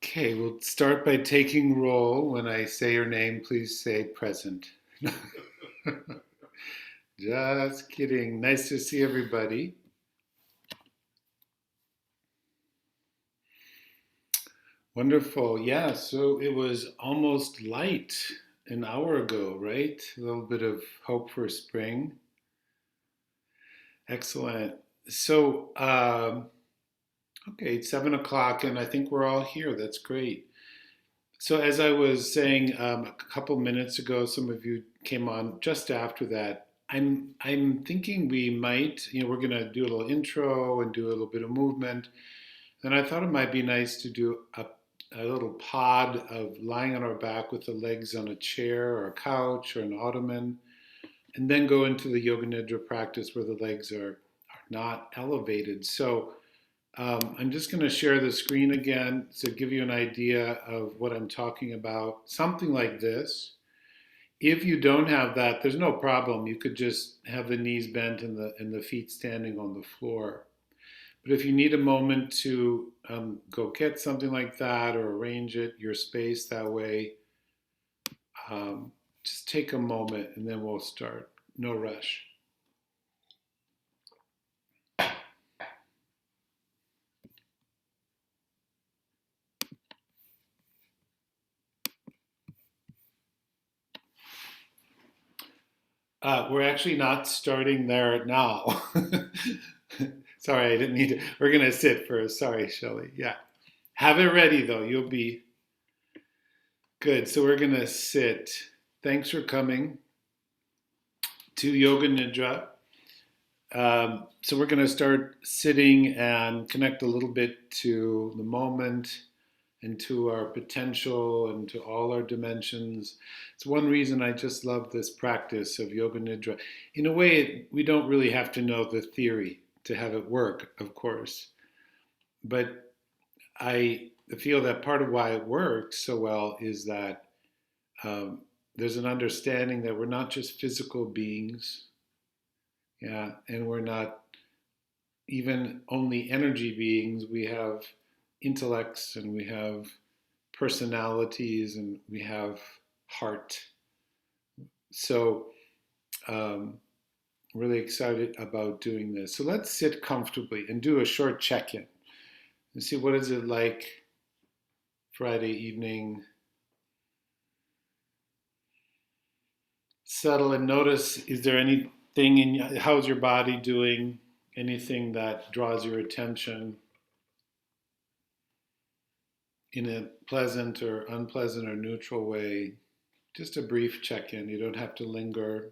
Okay, we'll start by taking roll. When I say your name, please say present. Just kidding. Nice to see everybody. Wonderful. Yeah, so it was almost light an hour ago, right? A little bit of hope for spring. Excellent. So, okay, it's 7 o'clock, and I think we're all here. That's great. So, as I was saying a couple minutes ago, some of you came on just after that. I'm thinking we might, we're gonna do a little intro and do a little bit of movement. And I thought it might be nice to do a little pod of lying on our back with the legs on a chair or a couch or an ottoman, and then go into the yoga nidra practice where the legs are not elevated. So I'm just going to share the screen again to give you an idea of what I'm talking about. Something like this. If you don't have that, there's no problem. You could just have the knees bent and the feet standing on the floor. But if you need a moment to go get something like that or arrange it, your space that way, just take a moment and then we'll start. No rush. We're actually not starting there now. Sorry, I didn't need to. We're going to sit first. Sorry, Shelley. Yeah. Have it ready, though. You'll be good. So we're going to sit. Thanks for coming to Yoga Nidra. So we're going to start sitting and connect a little bit to the moment and to our potential and to all our dimensions. It's one reason I just love this practice of Yoga Nidra. In a way, we don't really have to know the theory to have it work, of course. But I feel that part of why it works so well is that there's an understanding that we're not just physical beings, yeah, and we're not even only energy beings. We have intellects and we have personalities and we have heart. So, really excited about doing this. So let's sit comfortably and do a short check-in and see what is it like Friday evening. Settle and notice, is there anything how's your body doing? Anything that draws your attention in a pleasant or unpleasant or neutral way? Just a brief check-in. You don't have to linger.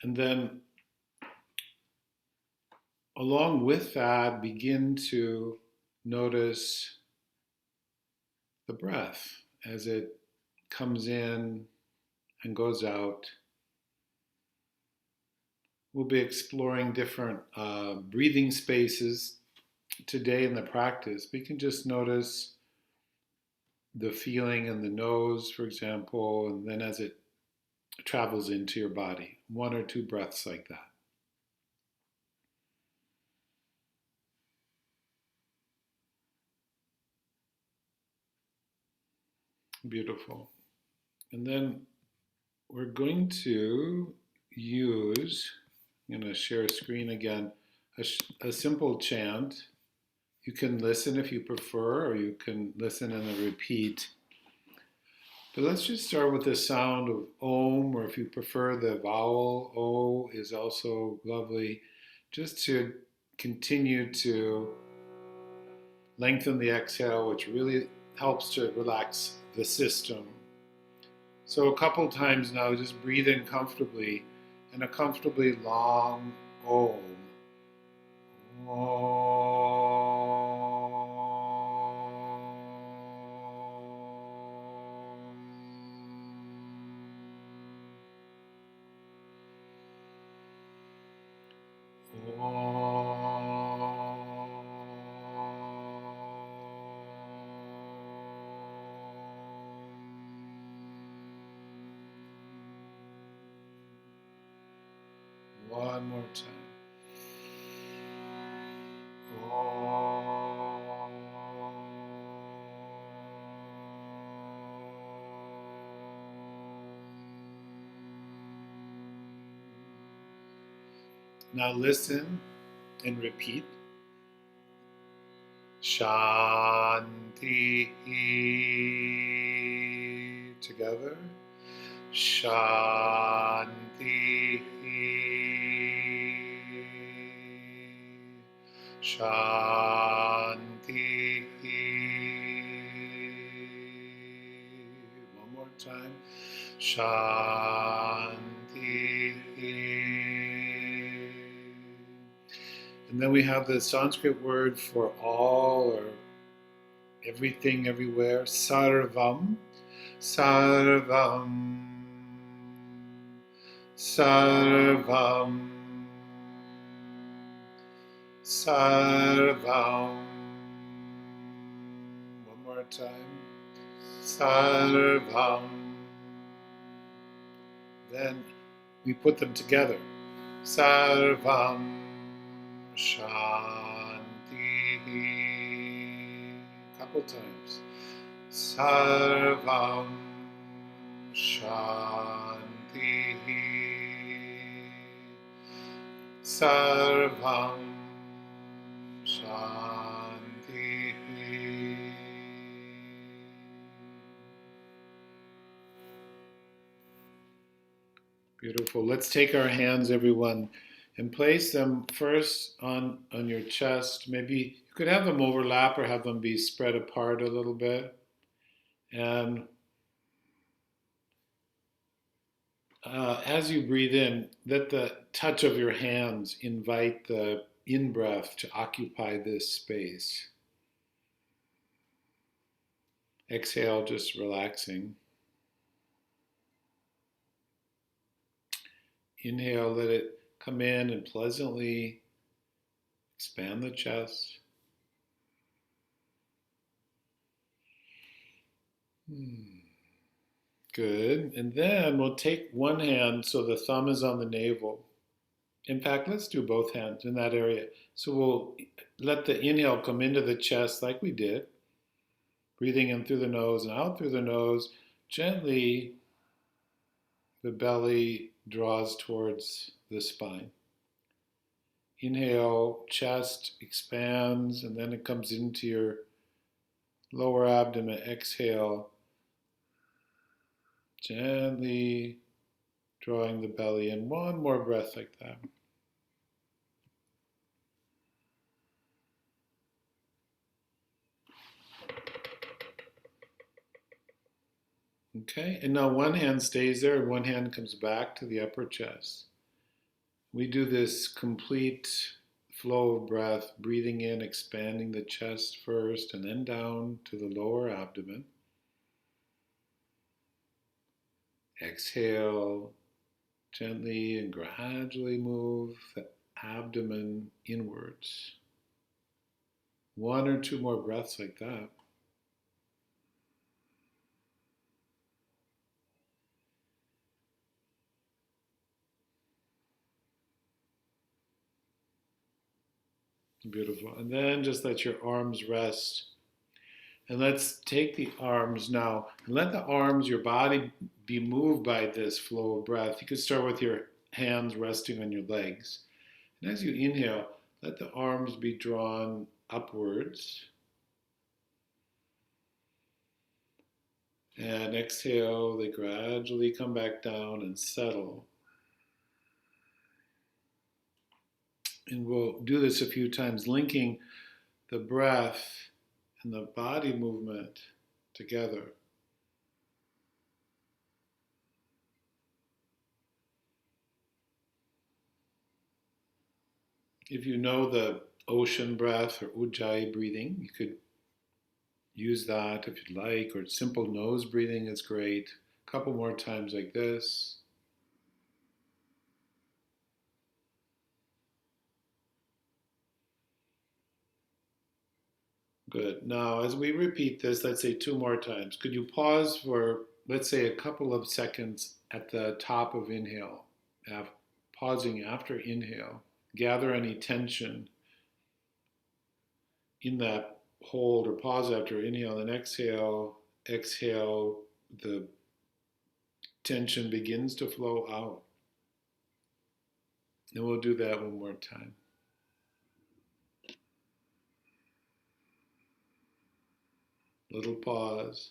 And then along with that, begin to notice the breath as it comes in and goes out. We'll be exploring different breathing spaces today in the practice. We can just notice the feeling in the nose, for example, and then as it travels into your body. One or two breaths like that. Beautiful. And then we're going to use, I'm going to share a screen again, a simple chant. You can listen if you prefer, or you can listen and then repeat. But let's just start with the sound of Om, or if you prefer the vowel O is also lovely, just to continue to lengthen the exhale, which really helps to relax the system. So a couple times now, just breathe in comfortably, and a comfortably long Om. One more time. Now listen and repeat. Shanti. Together. Shanti. Shanti. One more time. Shanti. And then we have the Sanskrit word for all or everything, everywhere. Sarvam. Sarvam. Sarvam. Sarvam. One more time. Sarvam. Then we put them together. Sarvam Shanti. Couple times. Sarvam Shanti. Sarvam Shanti. Beautiful. Let's take our hands, everyone, and place them first on your chest. Maybe you could have them overlap or have them be spread apart a little bit. And as you breathe in, let the touch of your hands invite the in-breath to occupy this space. Exhale, just relaxing. Inhale, let it come in and pleasantly expand the chest. Good. And then we'll take one hand so the thumb is on the navel. In fact, let's do both hands in that area. So we'll let the inhale come into the chest like we did, breathing in through the nose and out through the nose. Gently, the belly draws towards the spine. Inhale, chest expands, and then it comes into your lower abdomen. Exhale, gently drawing the belly in. One more breath like that. Okay, and now one hand stays there and one hand comes back to the upper chest. We do this complete flow of breath, breathing in, expanding the chest first, and then down to the lower abdomen. Exhale, gently and gradually move the abdomen inwards. One or two more breaths like that. Beautiful. And then just let your arms rest. And let's take the arms now and let the arms, your body, be moved by this flow of breath. You could start with your hands resting on your legs. And as you inhale, let the arms be drawn upwards. And exhale, they gradually come back down and settle. And we'll do this a few times, linking the breath and the body movement together. If you know the ocean breath or ujjayi breathing, you could use that if you'd like, or simple nose breathing is great. A couple more times like this. Good. Now, as we repeat this, let's say two more times. Could you pause for, let's say, a couple of seconds at the top of inhale, pausing after inhale. Gather any tension in that hold or pause after inhale, and exhale. Exhale, the tension begins to flow out. And we'll do that one more time. Little pause.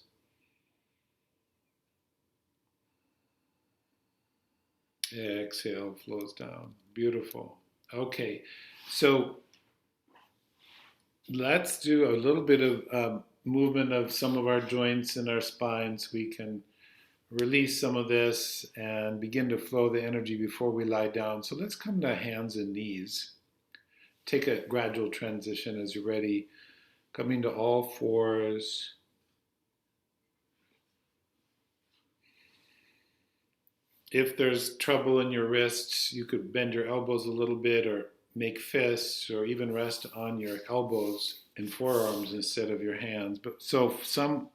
Exhale, flows down. Beautiful. Okay, so let's do a little bit of movement of some of our joints in our spines. We can release some of this and begin to flow the energy before we lie down. So let's come to hands and knees. Take a gradual transition as you're ready. Coming to all fours. If there's trouble in your wrists, you could bend your elbows a little bit or make fists or even rest on your elbows and forearms instead of your hands. But so some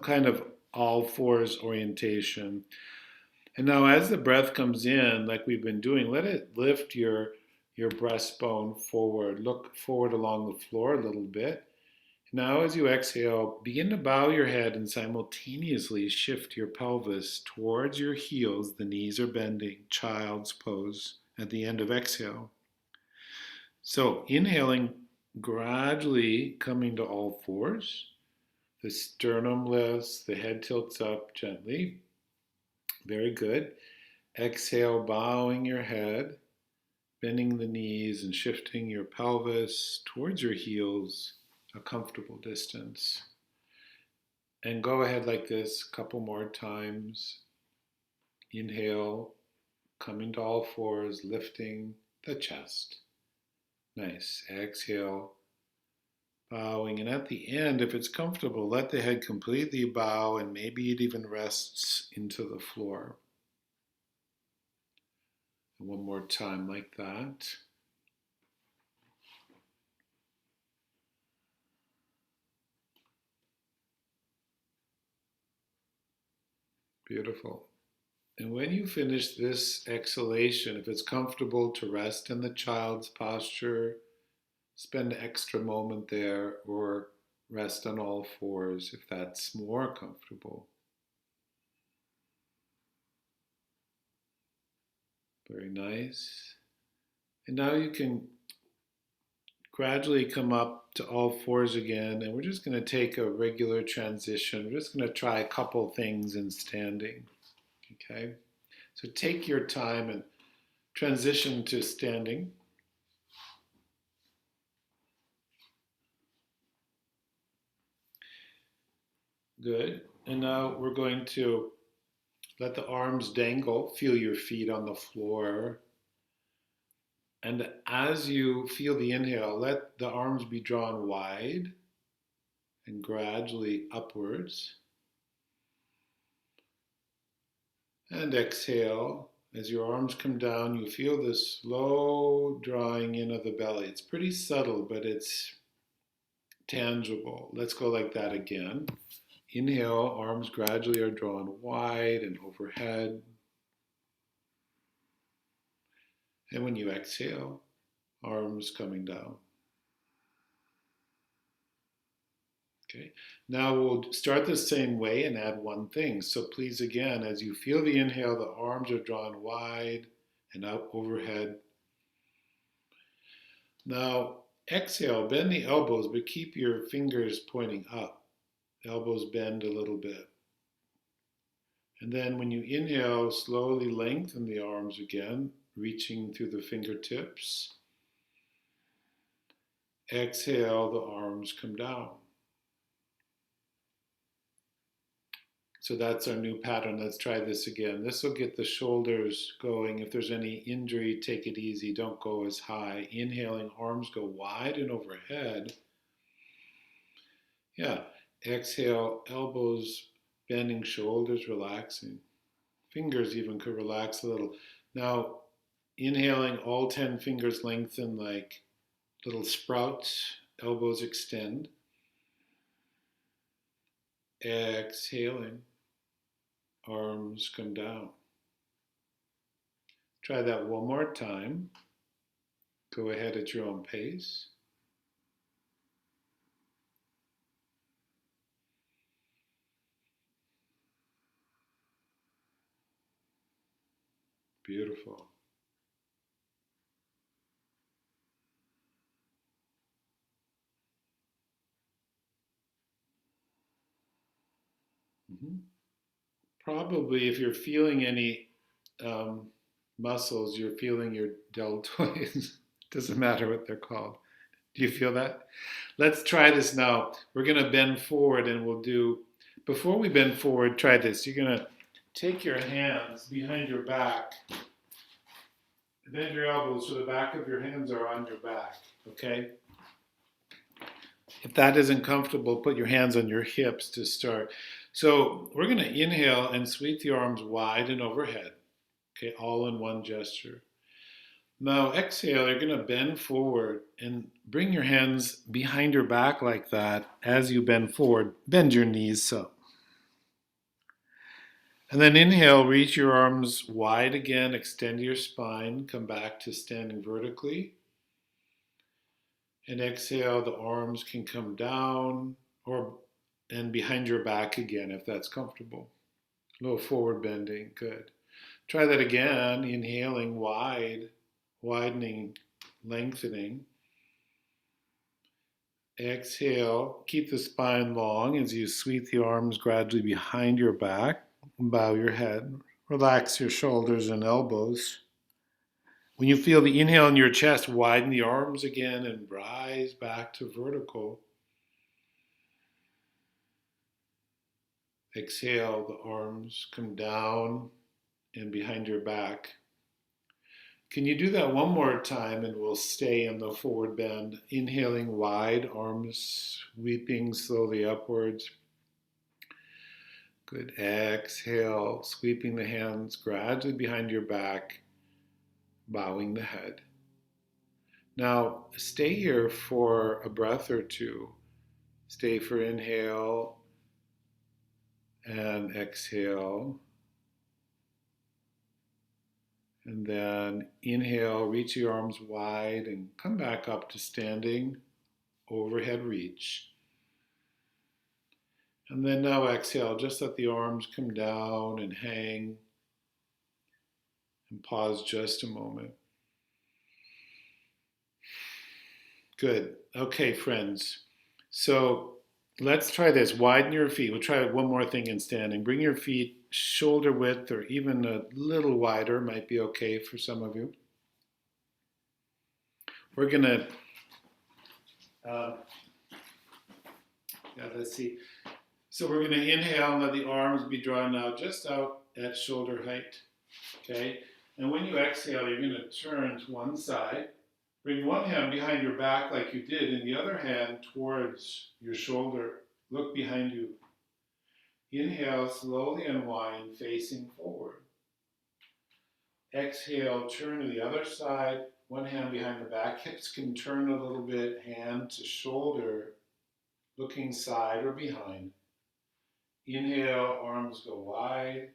kind of all fours orientation. And now as the breath comes in, like we've been doing, let it lift your breastbone forward. Look forward along the floor a little bit. Now, as you exhale, begin to bow your head and simultaneously shift your pelvis towards your heels. The knees are bending, child's pose at the end of exhale. So, inhaling, gradually coming to all fours. The sternum lifts, the head tilts up gently. Very good. Exhale, bowing your head, bending the knees and shifting your pelvis towards your heels, a comfortable distance. And go ahead like this a couple more times. Inhale, coming to all fours, lifting the chest. Nice. Exhale, bowing. And at the end, if it's comfortable, let the head completely bow and maybe it even rests into the floor. And one more time like that. Beautiful. And when you finish this exhalation, if it's comfortable to rest in the child's posture, spend an extra moment there or rest on all fours if that's more comfortable. Very nice. And now you can gradually come up to all fours again, and we're just going to take a regular transition. We're just going to try a couple things in standing. Okay? So take your time and transition to standing. Good. And now we're going to let the arms dangle. Feel your feet on the floor. And as you feel the inhale, let the arms be drawn wide and gradually upwards. And exhale. As your arms come down, you feel this slow drawing in of the belly. It's pretty subtle, but it's tangible. Let's go like that again. Inhale, arms gradually are drawn wide and overhead. And when you exhale, arms coming down. Okay. Now we'll start the same way and add one thing. So please, again, as you feel the inhale, the arms are drawn wide and up overhead. Now exhale, bend the elbows, but keep your fingers pointing up. Elbows bend a little bit. And then when you inhale, slowly lengthen the arms again, reaching through the fingertips. Exhale, the arms come down. So that's our new pattern. Let's try this again. This will get the shoulders going. If there's any injury, take it easy. Don't go as high. Inhaling, arms go wide and overhead. Yeah. Exhale, elbows bending, shoulders relaxing. Fingers even could relax a little. Now, inhaling, all 10 fingers lengthen like little sprouts. Elbows extend. Exhaling, arms come down. Try that one more time. Go ahead at your own pace. Beautiful. Probably if you're feeling any um, muscles, you're feeling your deltoids. Doesn't matter what they're called. Do you feel that? Let's try this now. We're going to bend forward and we'll do, before we bend forward, try this. You're going to take your hands behind your back, bend your elbows so the back of your hands are on your back, okay? If that isn't comfortable, put your hands on your hips to start. So we're going to inhale and sweep the arms wide and overhead, okay, all in one gesture. Now exhale, you're going to bend forward and bring your hands behind your back like that. As you bend forward, bend your knees so. And then inhale, reach your arms wide again, extend your spine, come back to standing vertically. And exhale, the arms can come down and behind your back again if that's comfortable. A little forward bending, good. Try that again, inhaling wide, widening, lengthening. Exhale, keep the spine long as you sweep the arms gradually behind your back. Bow your head, relax your shoulders and elbows. When you feel the inhale in your chest, widen the arms again and rise back to vertical. Exhale, the arms come down and behind your back. Can you do that one more time and we'll stay in the forward bend. Inhaling wide, arms sweeping slowly upwards. Good. Exhale, sweeping the hands gradually behind your back, bowing the head. Now, stay here for a breath or two. Stay for inhale and exhale. And then inhale, reach your arms wide and come back up to standing, overhead reach. And then now exhale, just let the arms come down and hang. And pause just a moment. Good. Okay, friends. So let's try this. Widen your feet. We'll try one more thing in standing. Bring your feet shoulder width or even a little wider, might be okay for some of you. We're going to, let's see. So we're going to inhale and let the arms be drawn out just out at shoulder height. Okay? And when you exhale, you're going to turn to one side. Bring one hand behind your back like you did, and the other hand towards your shoulder. Look behind you. Inhale, slowly unwind, facing forward. Exhale, turn to the other side. One hand behind the back. Hips can turn a little bit, hand to shoulder, looking side or behind. Inhale, arms go wide.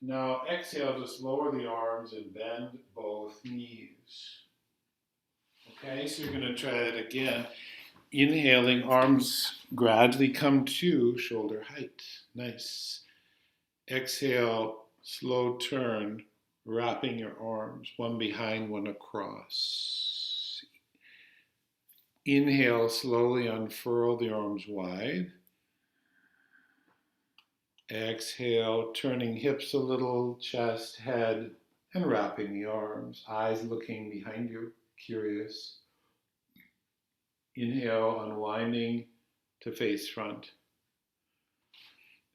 Now exhale, just lower the arms and bend both knees. Okay, so you're going to try that again. Inhaling, arms gradually come to shoulder height. Nice. Exhale, slow turn, wrapping your arms, one behind, one across. Inhale, slowly unfurl the arms wide. Exhale, turning hips a little, chest, head, and wrapping the arms, eyes looking behind you, curious. Inhale, unwinding to face front.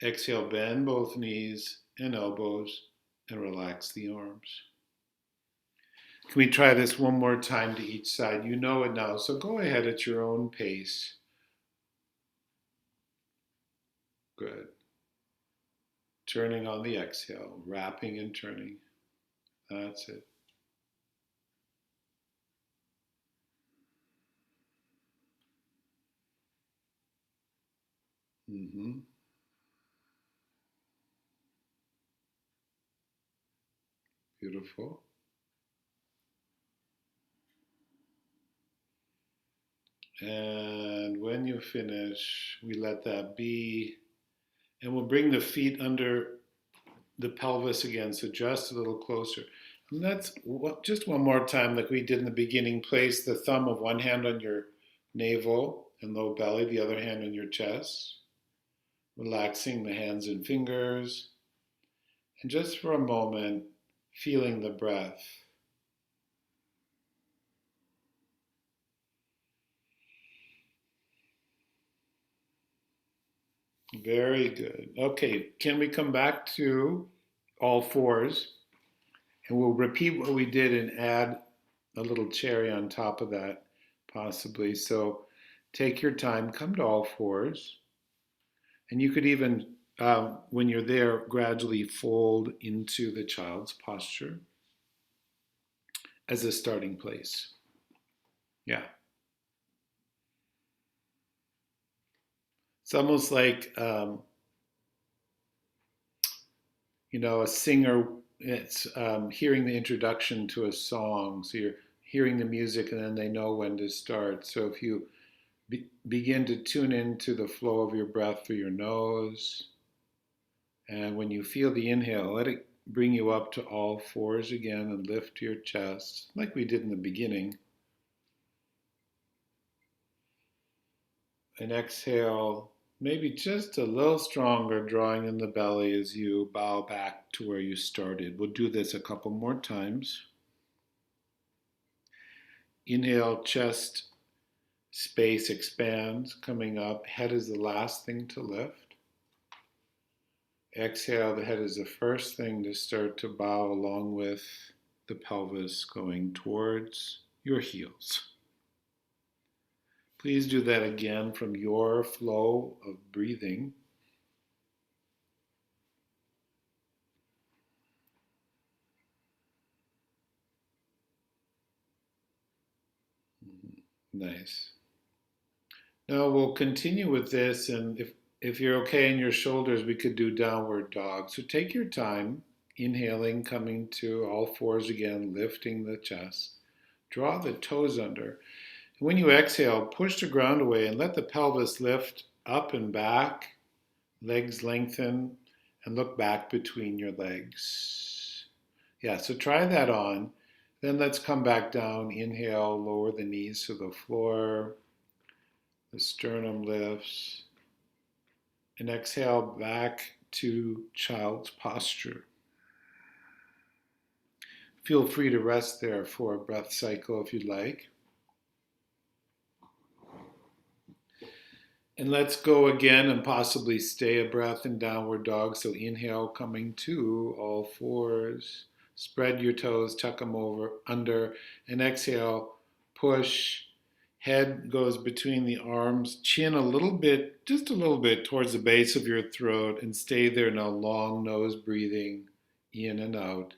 Exhale, bend both knees and elbows and relax the arms. Can we try this one more time to each side? You know it now, so go ahead at your own pace. Good. Turning on the exhale, wrapping and turning. That's it. Beautiful. And when you finish, we let that be. And we'll bring the feet under the pelvis again, so just a little closer. And that's just one more time, like we did in the beginning. Place the thumb of one hand on your navel and low belly, the other hand on your chest. relaxing the hands and fingers, and just for a moment, feeling the breath. Very good. Okay, can we come back to all fours? And we'll repeat what we did and add a little cherry on top of that, possibly. So take your time, come to all fours. And you could even, when you're there, gradually fold into the child's posture as a starting place. Yeah. It's almost like, a singer, it's hearing the introduction to a song. So you're hearing the music and then they know when to start. So if you begin to tune into the flow of your breath through your nose, and when you feel the inhale, let it bring you up to all fours again and lift your chest like we did in the beginning. And exhale, maybe just a little stronger, drawing in the belly as you bow back to where you started. We'll do this a couple more times. Inhale, chest space expands, coming up. Head is the last thing to lift. Exhale, the head is the first thing to start to bow along with the pelvis going towards your heels. Please do that again from your flow of breathing. Nice. Now we'll continue with this, and if you're okay in your shoulders, we could do downward dog. So take your time, inhaling, coming to all fours again, lifting the chest. Draw the toes under. And when you exhale, push the ground away and let the pelvis lift up and back, legs lengthen, and look back between your legs. Yeah, so try that on. Then let's come back down. Inhale, lower the knees to the floor. The sternum lifts. And exhale back to child's posture. Feel free to rest there for a breath cycle if you'd like. And let's go again and possibly stay a breath in downward dog. So inhale, coming to all fours. Spread your toes, tuck them over, under, and exhale, push. Head goes between the arms, chin a little bit, just a little bit towards the base of your throat, and stay there now, long nose breathing in and out.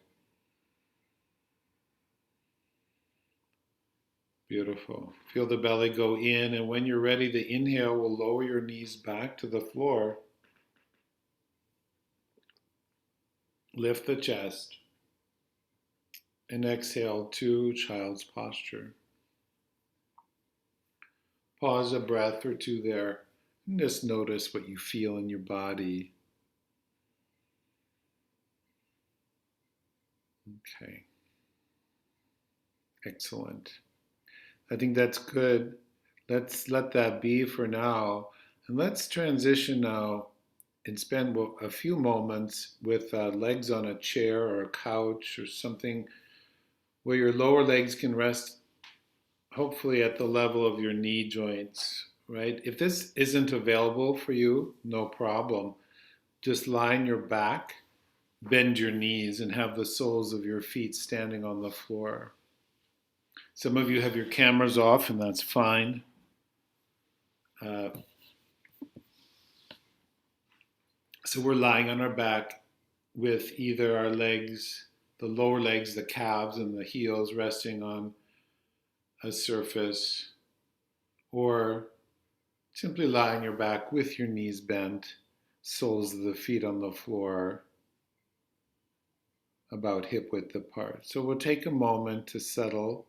Beautiful. Feel the belly go in, and when you're ready, the inhale will lower your knees back to the floor. Lift the chest. And exhale to child's posture. Pause a breath or two there and just notice what you feel in your body. Okay. Excellent. I think that's good. Let's let that be for now. And let's transition now and spend a few moments with legs on a chair or a couch or something where your lower legs can rest, hopefully at the level of your knee joints, right? If this isn't available for you, no problem. Just lie on your back, bend your knees, and have the soles of your feet standing on the floor. Some of you have your cameras off, and that's fine. So we're lying on our back with either our legs, the lower legs, the calves, and the heels resting on a surface, or simply lie on your back with your knees bent, soles of the feet on the floor, about hip width apart. So we'll take a moment to settle.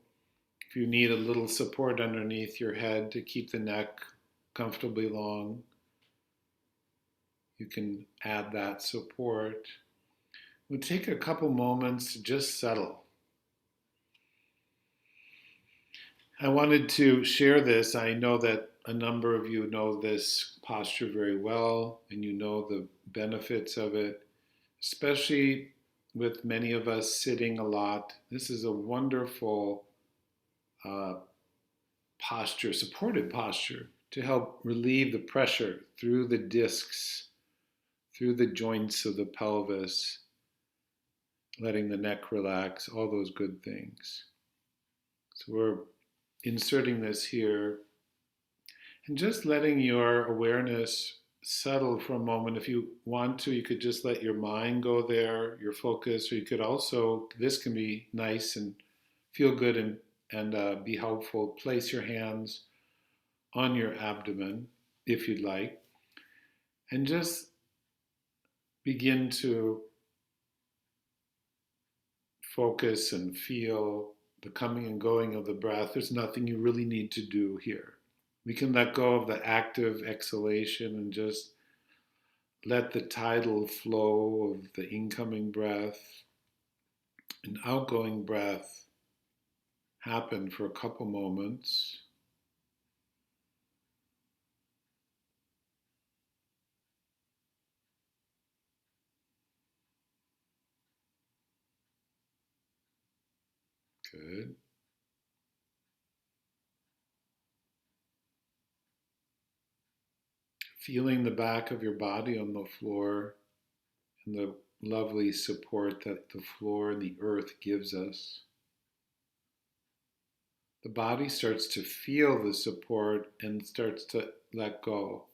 If you need a little support underneath your head to keep the neck comfortably long, you can add that support. We'll take a couple moments to just settle. I wanted to share this. I know that a number of you know this posture very well and you know the benefits of it, especially with many of us sitting a lot. This is a wonderful uh, posture, supported posture, to help relieve the pressure through the discs, through the joints of the pelvis, letting the neck relax, all those good things. So we're inserting this here and just letting your awareness settle for a moment. If you want to, you could just let your mind go there, your focus, or you could also, this can be nice and feel good and be helpful. Place your hands on your abdomen if you'd like, and just begin to focus and feel the coming and going of the breath. There's nothing you really need to do here. We can let go of the active exhalation and just let the tidal flow of the incoming breath and outgoing breath happen for a couple moments. Good. Feeling the back of your body on the floor and the lovely support that the floor and the earth gives us. The body starts to feel the support and starts to let go.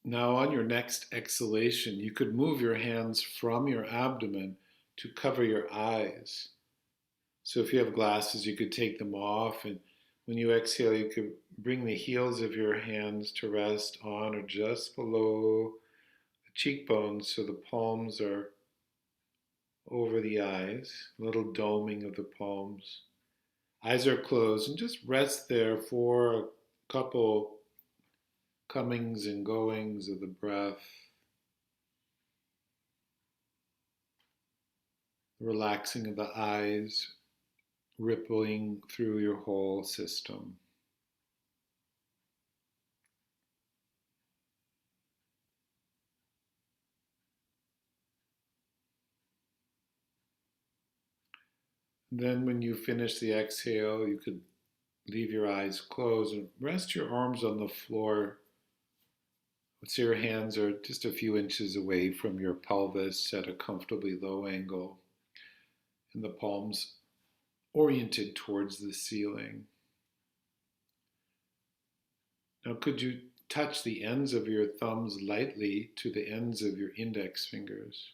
Now, on your next exhalation, you could move your hands from your abdomen to cover your eyes. So, if you have glasses, you could take them off, and when you exhale, you could bring the heels of your hands to rest on or just below the cheekbones so the palms are over the eyes, a little doming of the palms. Eyes are closed, and just rest there for a couple comings and goings of the breath, relaxing of the eyes, rippling through your whole system. Then when you finish the exhale, you could leave your eyes closed and rest your arms on the floor. So your hands are just a few inches away from your pelvis at a comfortably low angle, and the palms oriented towards the ceiling. Now, could you touch the ends of your thumbs lightly to the ends of your index fingers?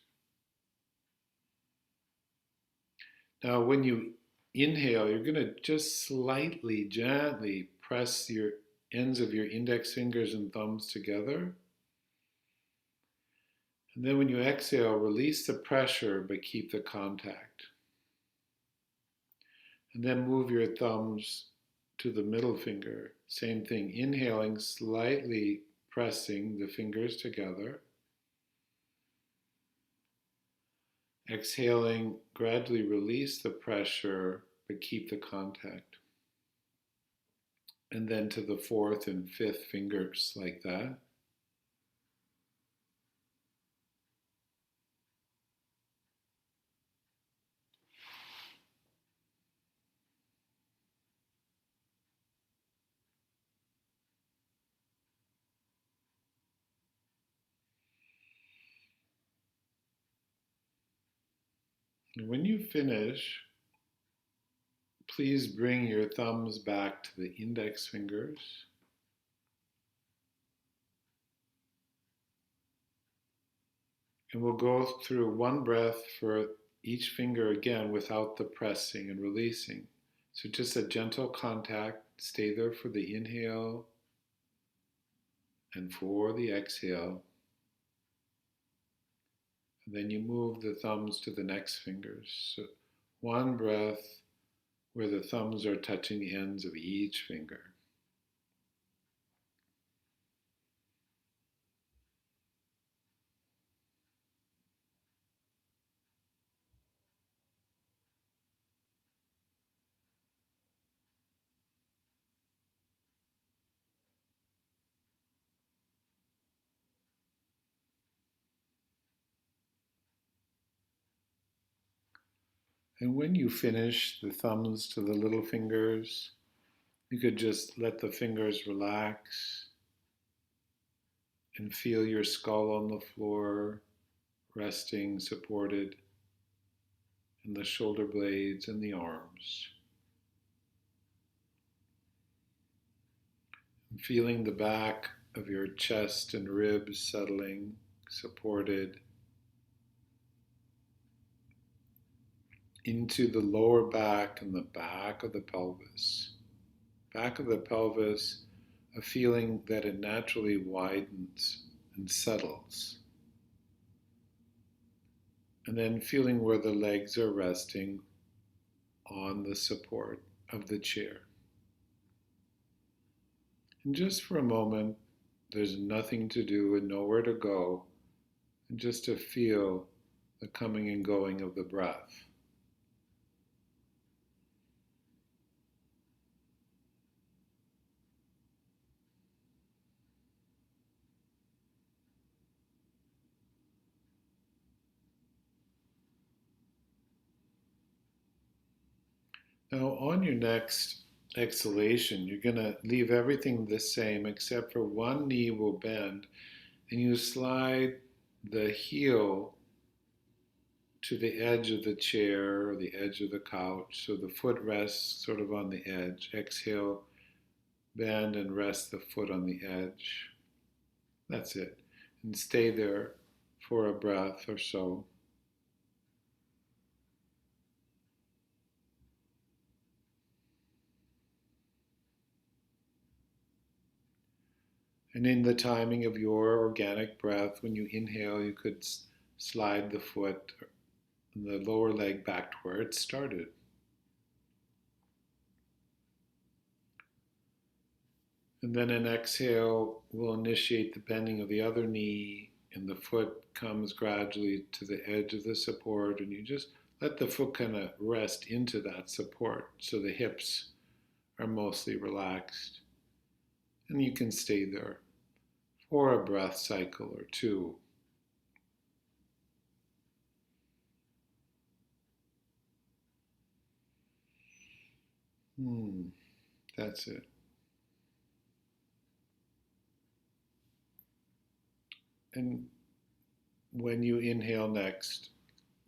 Now, when you inhale, you're going to just slightly, gently press your ends of your index fingers and thumbs together. And then when you exhale, release the pressure, but keep the contact. And then move your thumbs to the middle finger. Same thing, inhaling, slightly pressing the fingers together. Exhaling, gradually release the pressure, but keep the contact. And then to the fourth and fifth fingers, like that. And when you finish, please bring your thumbs back to the index fingers. And we'll go through one breath for each finger again without the pressing and releasing. So just a gentle contact, stay there for the inhale and for the exhale. And then you move the thumbs to the next fingers. So one breath where the thumbs are touching the ends of each finger. And when you finish, the thumbs to the little fingers, you could just let the fingers relax and feel your skull on the floor, resting, supported, and the shoulder blades and the arms. And feeling the back of your chest and ribs settling, supported, into the lower back and the back of the pelvis. Back of the pelvis, a feeling that it naturally widens and settles. And then feeling where the legs are resting on the support of the chair. And just for a moment, there's nothing to do and nowhere to go, and just to feel the coming and going of the breath. Now, on your next exhalation, you're going to leave everything the same except for one knee will bend, and you slide the heel to the edge of the chair or the edge of the couch, so the foot rests sort of on the edge. Exhale, bend and rest the foot on the edge. That's it. And stay there for a breath or so. And in the timing of your organic breath, when you inhale, you could slide the foot and the lower leg back to where it started. And then an exhale will initiate the bending of the other knee, and the foot comes gradually to the edge of the support, and you just let the foot kind of rest into that support so the hips are mostly relaxed. And you can stay there for a breath cycle or two. That's it. And when you inhale next,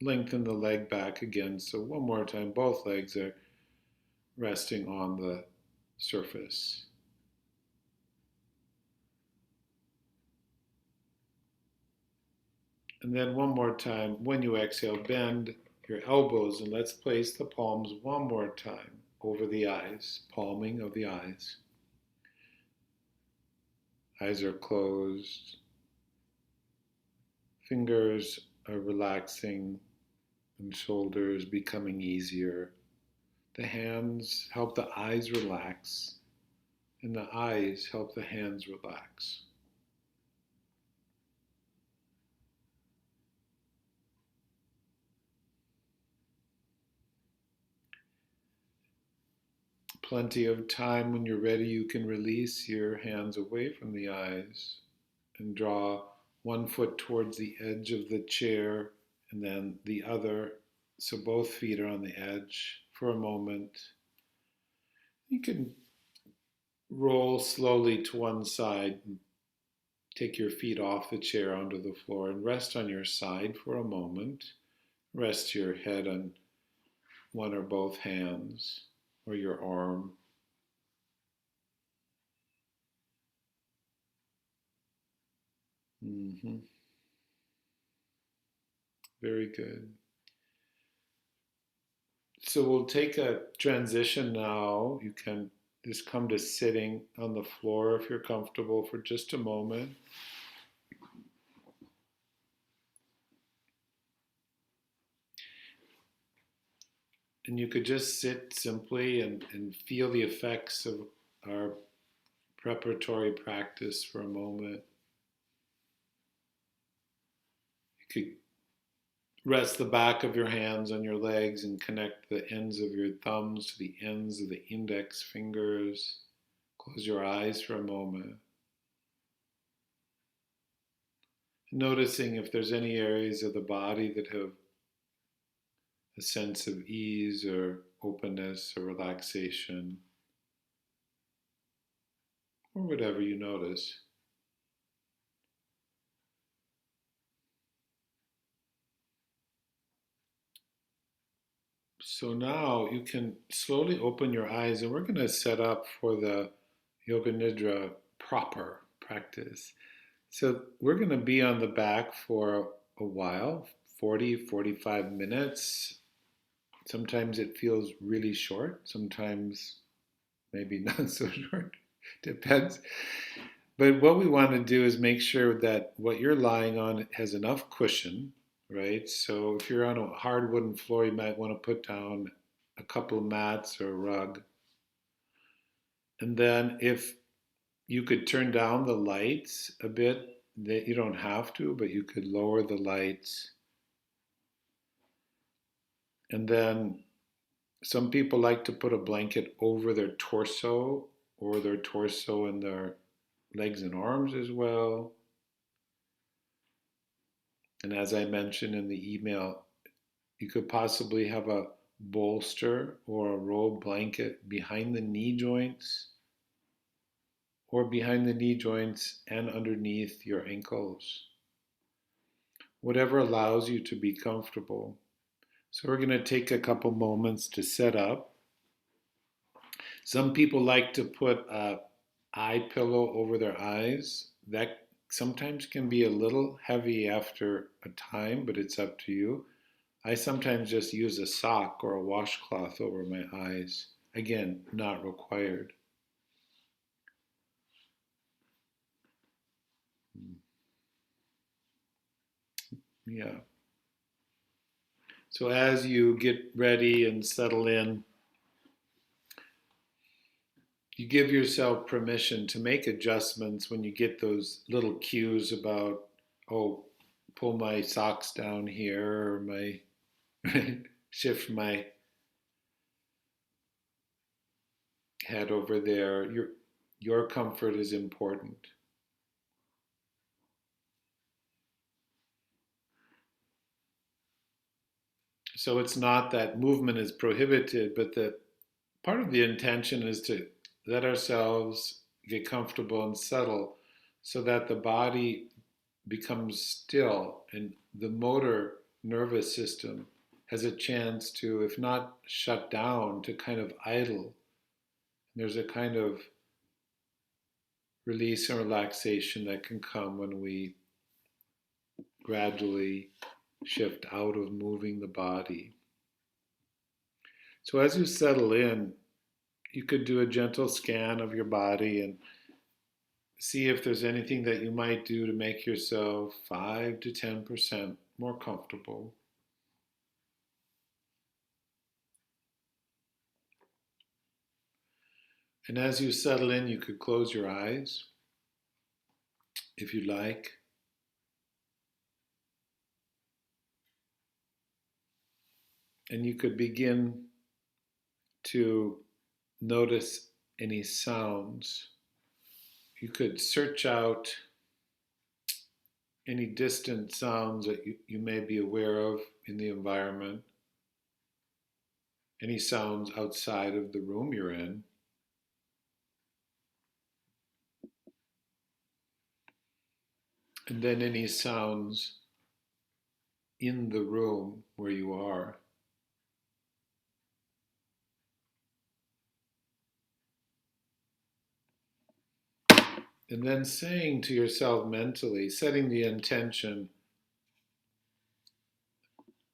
lengthen the leg back again. So one more time, both legs are resting on the surface. And then one more time, when you exhale, bend your elbows and let's place the palms one more time over the eyes, palming of the eyes. Eyes are closed. Fingers are relaxing and shoulders becoming easier. The hands help the eyes relax, and the eyes help the hands relax. Plenty of time. When you're ready, you can release your hands away from the eyes and draw one foot towards the edge of the chair and then the other, so both feet are on the edge for a moment. You can roll slowly to one side and take your feet off the chair onto the floor and rest on your side for a moment. Rest your head on one or both hands or your arm. Very good. So we'll take a transition now. You can just come to sitting on the floor if you're comfortable for just a moment. And you could just sit simply and feel the effects of our preparatory practice for a moment. You could rest the back of your hands on your legs and connect the ends of your thumbs to the ends of the index fingers. Close your eyes for a moment. Noticing if there's any areas of the body that have a sense of ease or openness or relaxation, or whatever you notice. So now you can slowly open your eyes, and we're going to set up for the Yoga Nidra proper practice. So we're going to be on the back for a while, 40, 45 minutes. Sometimes it feels really short, sometimes maybe not so short, depends. But what we want to do is make sure that what you're lying on has enough cushion, right? So if you're on a hard wooden floor, you might want to put down a couple of mats or a rug. And then if you could turn down the lights a bit, that you don't have to, but you could lower the lights. And then some people like to put a blanket over their torso or their torso and their legs and arms as well. And as I mentioned in the email, you could possibly have a bolster or a rolled blanket behind the knee joints or behind the knee joints and underneath your ankles. Whatever allows you to be comfortable. So we're going to take a couple moments to set up. Some people like to put a eye pillow over their eyes. That sometimes can be a little heavy after a time, but it's up to you. I sometimes just use a sock or a washcloth over my eyes. Again, not required. Yeah. So as you get ready and settle in, you give yourself permission to make adjustments when you get those little cues about, oh, pull my socks down here or my shift my head over there. Your comfort is important. So it's not that movement is prohibited, but the part of the intention is to let ourselves get comfortable and settle so that the body becomes still and the motor nervous system has a chance to, if not shut down, to kind of idle. There's a kind of release and relaxation that can come when we gradually shift out of moving the body. So as you settle in, you could do a gentle scan of your body and see if there's anything that you might do to make yourself 5 to 10% more comfortable. And as you settle in, you could close your eyes if you like. And you could begin to notice any sounds. You could search out any distant sounds that you may be aware of in the environment, any sounds outside of the room you're in. And then any sounds in the room where you are. And then saying to yourself mentally, setting the intention,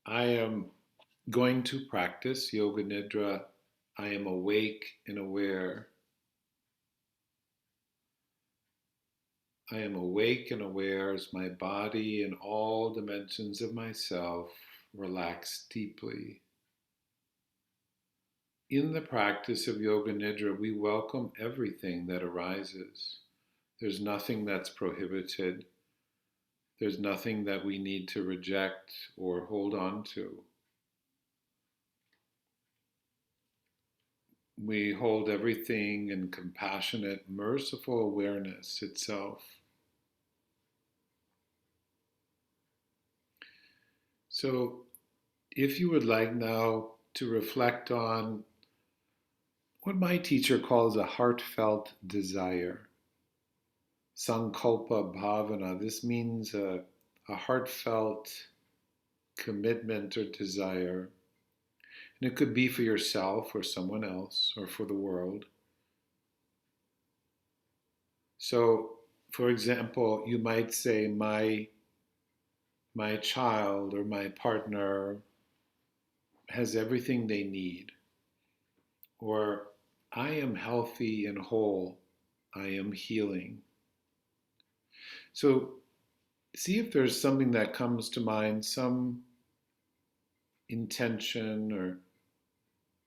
I am going to practice Yoga Nidra. I am awake and aware. I am awake and aware as my body and all dimensions of myself relax deeply. In the practice of Yoga Nidra, we welcome everything that arises. There's nothing that's prohibited. There's nothing that we need to reject or hold on to. We hold everything in compassionate, merciful awareness itself. So if you would like now to reflect on what my teacher calls a heartfelt desire, sankalpa bhavana. This means a heartfelt commitment or desire. And it could be for yourself or someone else or for the world. So, for example, you might say, my child or my partner has everything they need, or I am healthy and whole, I am healing. So see if there's something that comes to mind, some intention or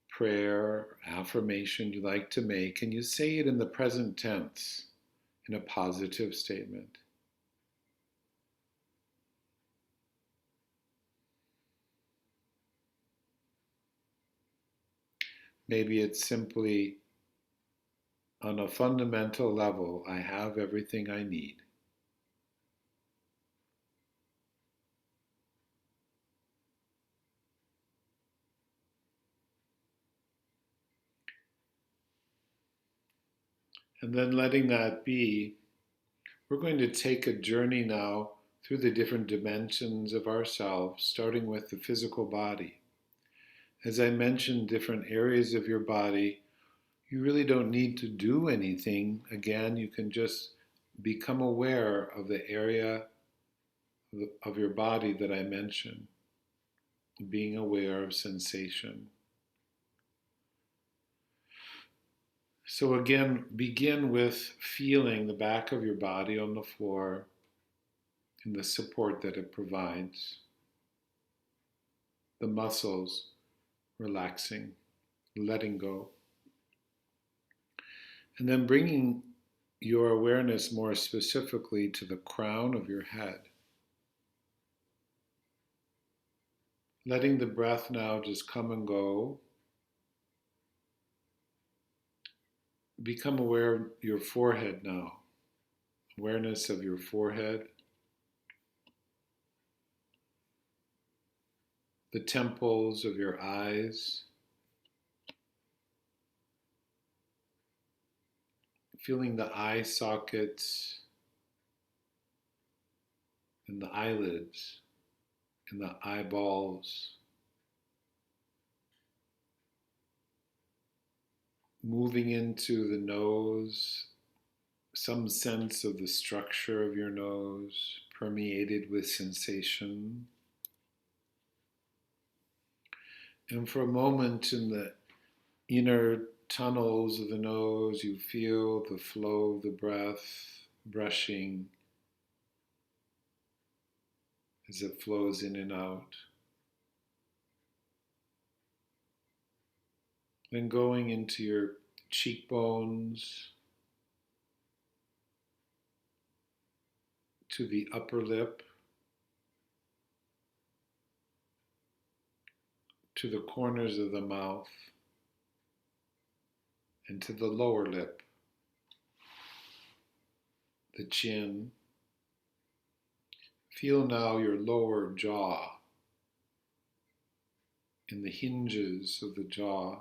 prayer or affirmation you like to make, and you say it in the present tense in a positive statement. Maybe it's simply, on a fundamental level, I have everything I need. And then letting that be, we're going to take a journey now through the different dimensions of ourselves, starting with the physical body. As I mentioned, different areas of your body, you really don't need to do anything. Again, you can just become aware of the area of your body that I mentioned, being aware of sensation. So again, begin with feeling the back of your body on the floor and the support that it provides, the muscles relaxing, letting go. And then bringing your awareness more specifically to the crown of your head. Letting the breath now just come and go. Become aware of your forehead now. Awareness of your forehead, the temples of your eyes, feeling the eye sockets and the eyelids and the eyeballs, moving into the nose, some sense of the structure of your nose permeated with sensation. And for a moment in the inner tunnels of the nose, you feel the flow of the breath brushing as it flows in and out. Then going into your cheekbones, to the upper lip, to the corners of the mouth, and to the lower lip, the chin. Feel now your lower jaw and the hinges of the jaw,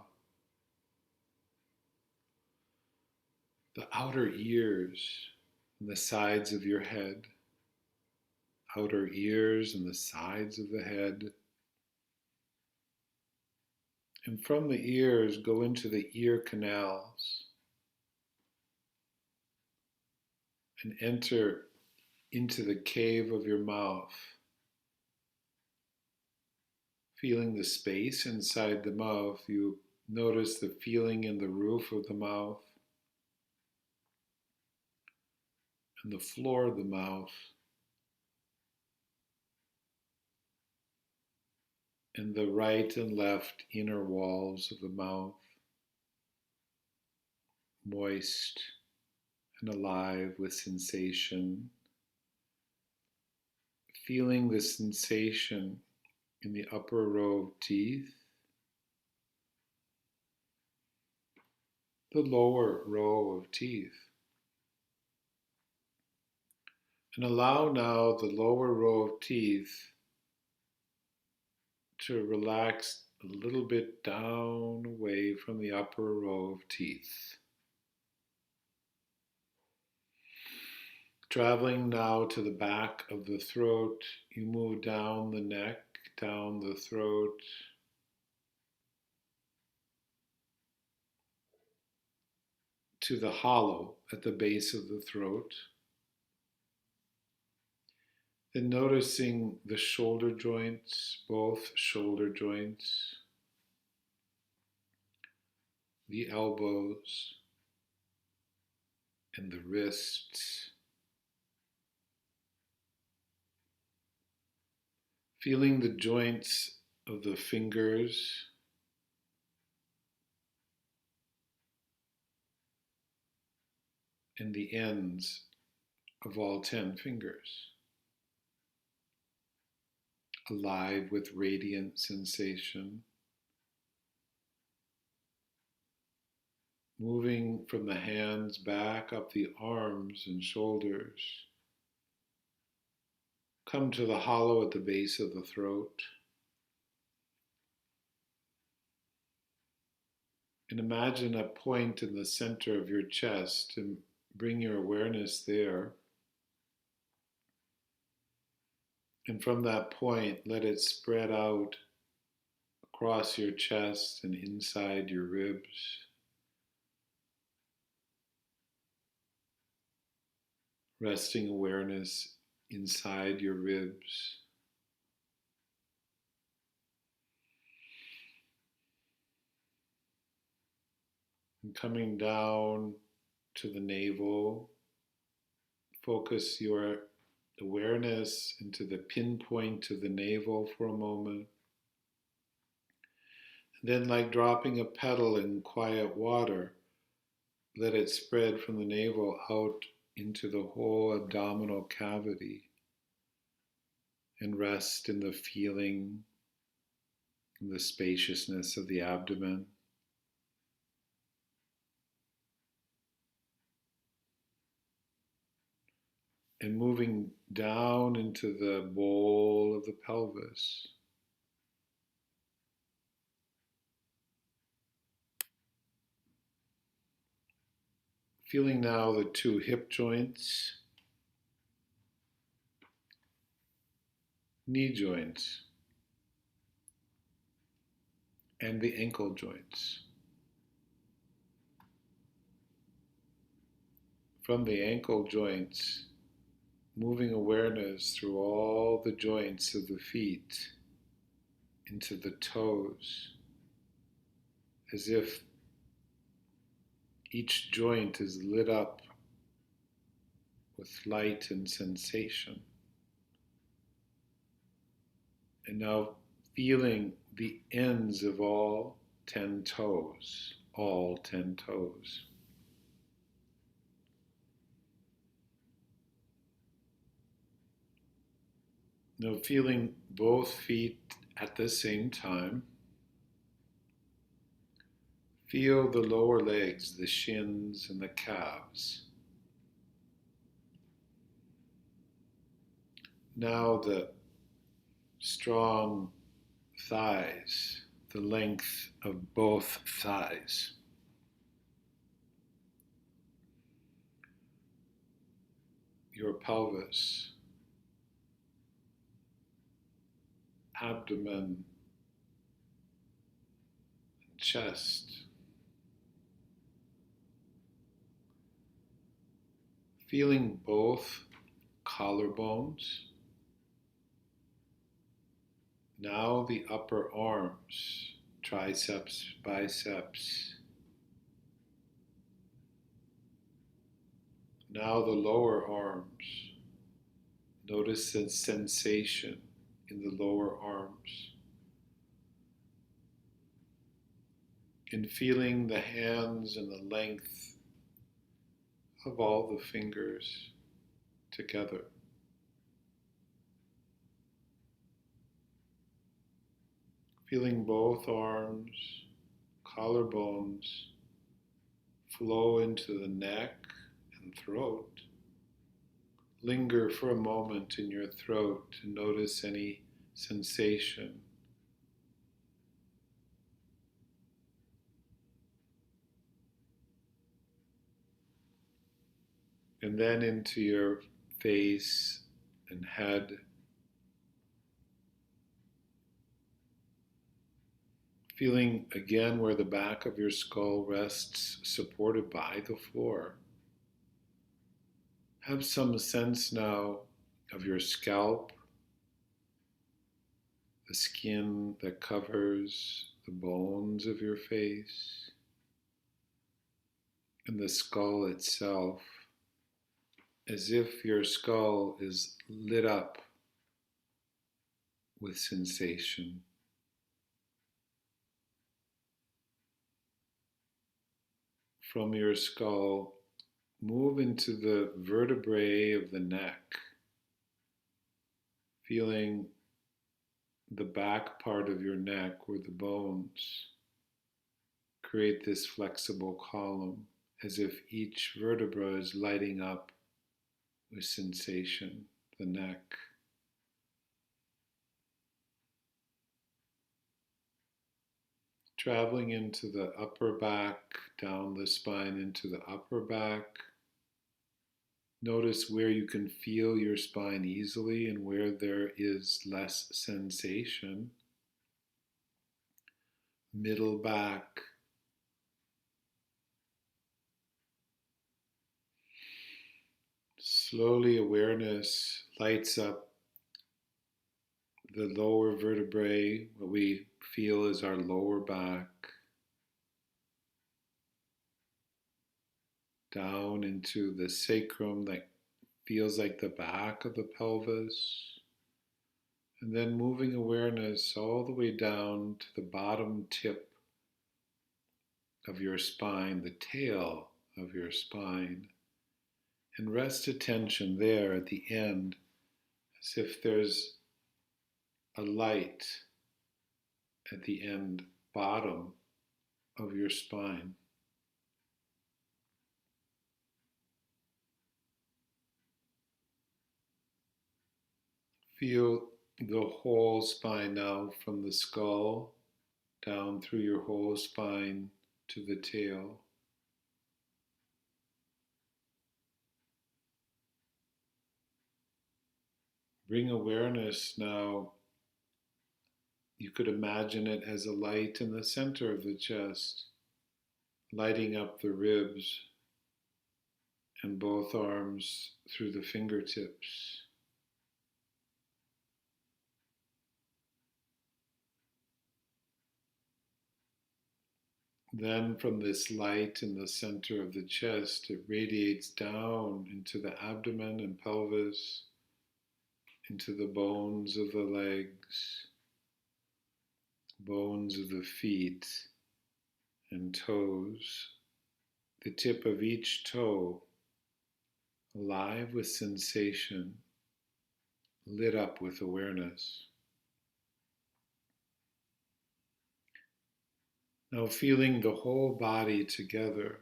the outer ears and the sides of your head, outer ears and the sides of the head. And from the ears, go into the ear canals and enter into the cave of your mouth, feeling the space inside the mouth. You notice the feeling in the roof of the mouth and the floor of the mouth and the right and left inner walls of the mouth, moist and alive with sensation. Feeling the sensation in the upper row of teeth, the lower row of teeth. And allow now the lower row of teeth to relax a little bit down away from the upper row of teeth. Traveling now to the back of the throat, you move down the neck, down the throat, to the hollow at the base of the throat. Then noticing the shoulder joints, both shoulder joints, the elbows and the wrists. Feeling the joints of the fingers and the ends of all 10 fingers, alive with radiant sensation, moving from the hands back up the arms and shoulders. Come to the hollow at the base of the throat. And imagine a point in the center of your chest and bring your awareness there. And from that point, let it spread out across your chest and inside your ribs. Resting awareness inside your ribs. And coming down to the navel, focus your awareness into the pinpoint of the navel for a moment. And then, like dropping a petal in quiet water, let it spread from the navel out into the whole abdominal cavity and rest in the feeling and the spaciousness of the abdomen. And moving down into the bowl of the pelvis. Feeling now the two hip joints, knee joints, and the ankle joints. From the ankle joints, moving awareness through all the joints of the feet into the toes, as if each joint is lit up with light and sensation. And now feeling the ends of all 10 toes, all 10 toes. Now feeling both feet at the same time. Feel the lower legs, the shins and the calves. Now the strong thighs, the length of both thighs. Your pelvis, abdomen, chest. Feeling both collarbones. Now the upper arms, triceps, biceps. Now the lower arms. Notice the sensation in the lower arms. And feeling the hands and the length of all the fingers together. Feeling both arms, collarbones flow into the neck and throat. Linger for a moment in your throat to notice any sensation and then into your face and head, feeling again where the back of your skull rests, supported by the floor. Have some sense now of your scalp, the skin that covers the bones of your face, and the skull itself, as if your skull is lit up with sensation. From your skull, move into the vertebrae of the neck, feeling the back part of your neck where the bones create this flexible column, as if each vertebra is lighting up with sensation, the neck. Traveling into the upper back, down the spine into the upper back. Notice where you can feel your spine easily and where there is less sensation. Middle back. Slowly awareness lights up the lower vertebrae, what we feel is our lower back, down into the sacrum that feels like the back of the pelvis, and then moving awareness all the way down to the bottom tip of your spine, the tail of your spine, and rest attention there at the end as if there's a light at the end, bottom of your spine. Feel the whole spine now, from the skull down through your whole spine to the tail. Bring awareness now. You could imagine it as a light in the center of the chest, lighting up the ribs and both arms through the fingertips. Then from this light in the center of the chest, it radiates down into the abdomen and pelvis, into the bones of the legs, bones of the feet and toes, the tip of each toe alive with sensation, lit up with awareness. Now feeling the whole body together,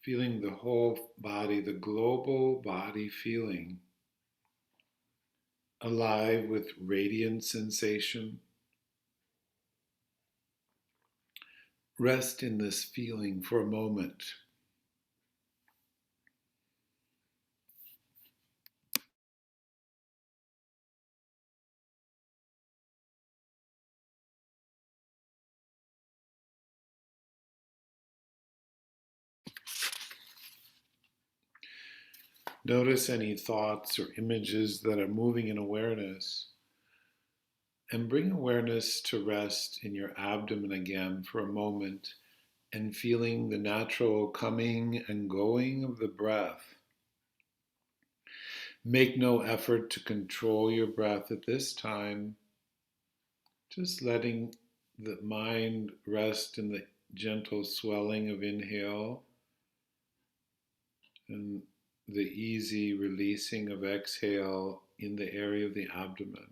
feeling the whole body, the global body feeling, alive with radiant sensation. Rest in this feeling for a moment. Notice any thoughts or images that are moving in awareness, and bring awareness to rest in your abdomen again for a moment, and feeling the natural coming and going of the breath. Make no effort to control your breath at this time, just letting the mind rest in the gentle swelling of inhale and the easy releasing of exhale in the area of the abdomen.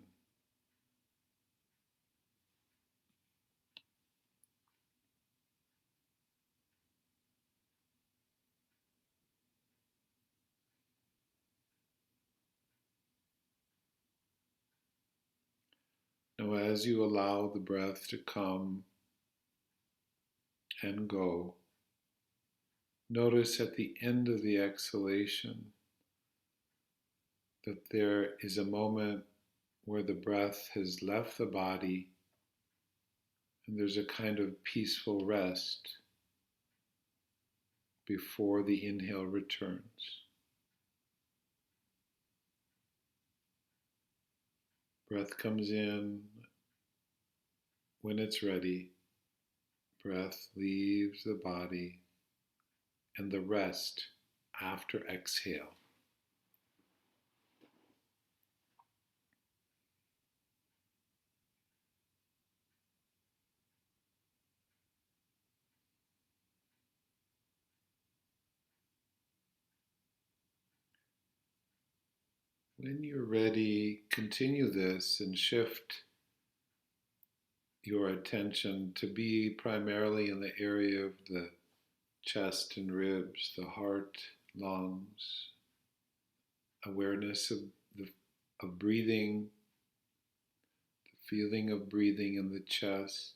Now, as you allow the breath to come and go, Notice at the end of the exhalation that there is a moment where the breath has left the body and there's a kind of peaceful rest before the inhale returns. Breath comes in when it's ready. Breath leaves the body, and the rest after exhale. When you're ready, continue this and shift your attention to be primarily in the area of the chest and ribs, the heart, lungs, awareness of breathing, the feeling of breathing in the chest,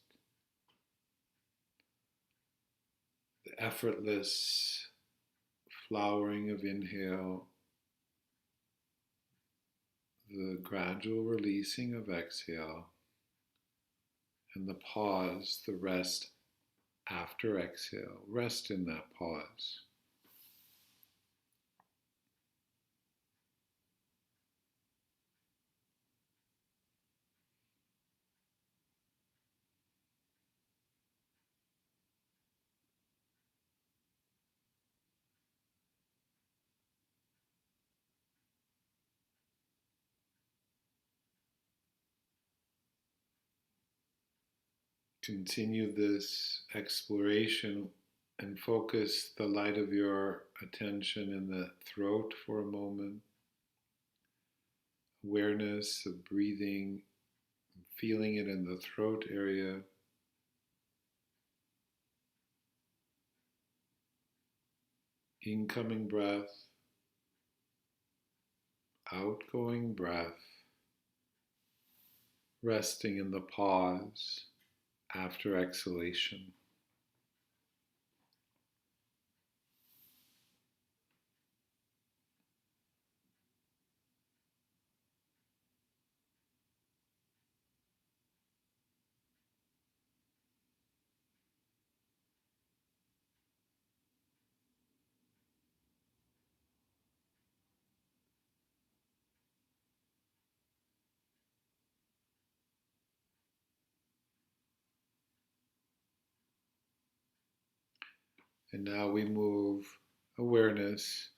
the effortless flowering of inhale, the gradual releasing of exhale, and the pause, the rest after exhale. Rest in that pause. Continue this exploration and focus the light of your attention in the throat for a moment. Awareness of breathing, feeling it in the throat area. Incoming breath, outgoing breath, resting in the pause after exhalation. And now we move awareness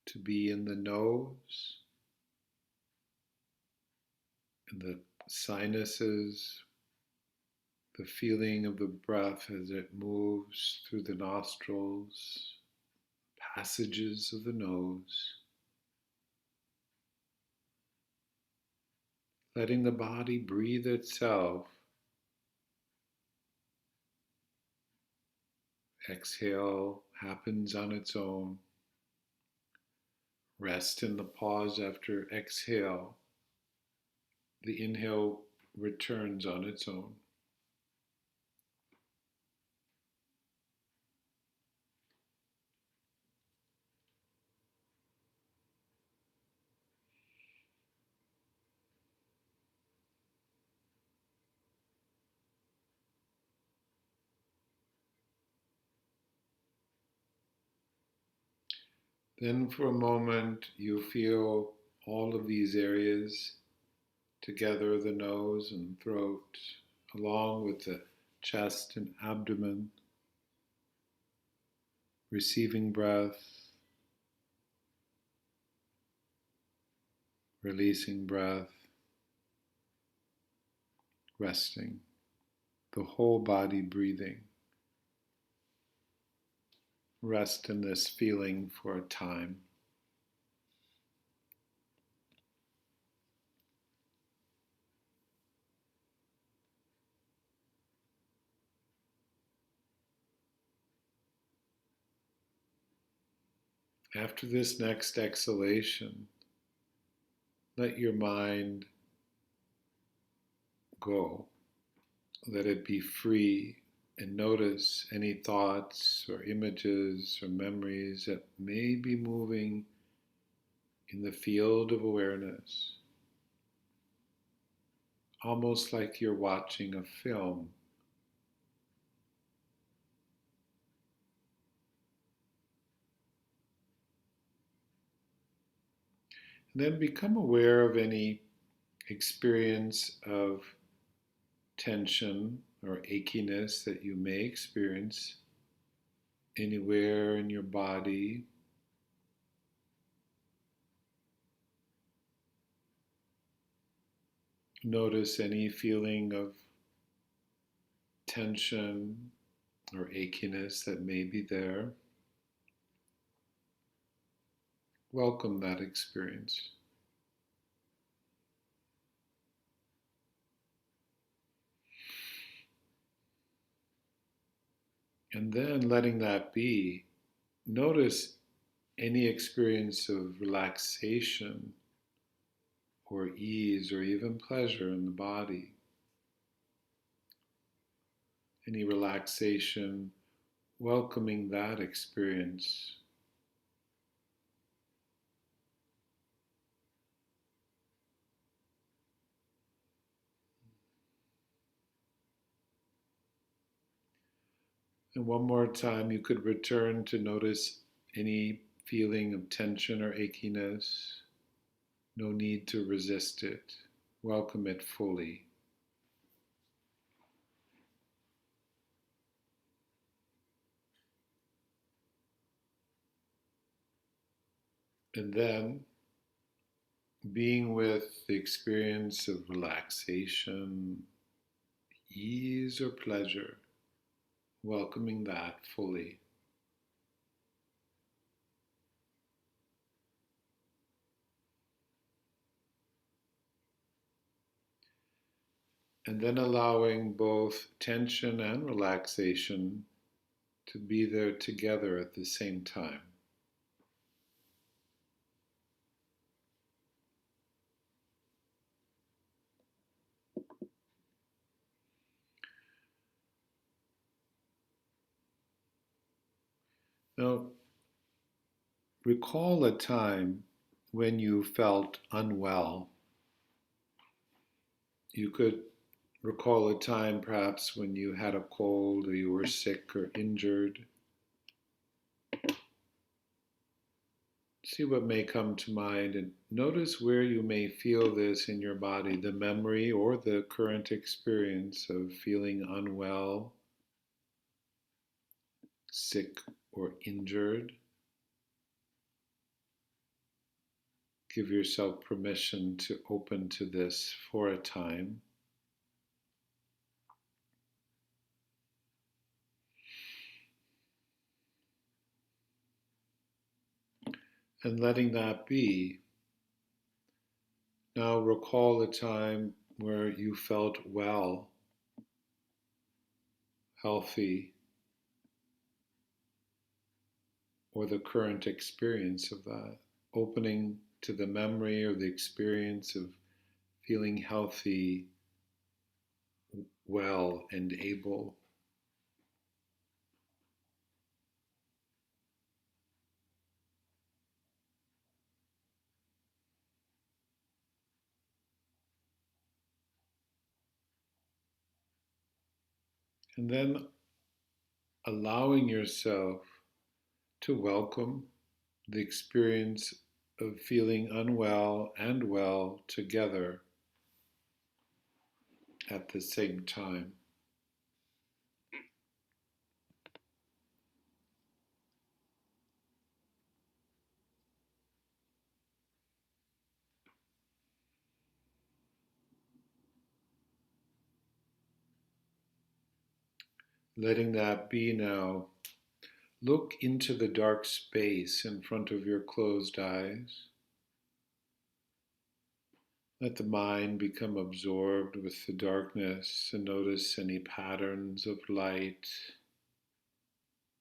to be in the nose, in the sinuses, the feeling of the breath as it moves through the nostrils, passages of the nose, letting the body breathe itself. Exhale happens on its own. Rest in the pause after exhale. The inhale returns on its own. Then for a moment you feel all of these areas together, the nose and throat, along with the chest and abdomen, receiving breath, releasing breath, resting, the whole body breathing. Rest in this feeling for a time. After this next exhalation, let your mind go. Let it be free and notice any thoughts or images or memories that may be moving in the field of awareness, almost like you're watching a film. And then become aware of any experience of tension or achiness that you may experience anywhere in your body. Notice any feeling of tension or achiness that may be there. Welcome that experience. And then letting that be, notice any experience of relaxation or ease or even pleasure in the body. Any relaxation, welcoming that experience. And one more time, you could return to notice any feeling of tension or achiness. No need to resist it. Welcome it fully. And then being with the experience of relaxation, ease, or pleasure, welcoming that fully. And then allowing both tension and relaxation to be there together at the same time. Now, recall a time when you felt unwell. You could recall a time perhaps when you had a cold or you were sick or injured. See what may come to mind and notice where you may feel this in your body, the memory or the current experience of feeling unwell, sick, or injured. Give yourself permission to open to this for a time. And letting that be, now recall a time where you felt well, healthy, or the current experience of that. Opening to the memory or the experience of feeling healthy, well, and able. And then allowing yourself to welcome the experience of feeling unwell and well together at the same time. Letting that be now. Look into the dark space in front of your closed eyes. Let the mind become absorbed with the darkness and notice any patterns of light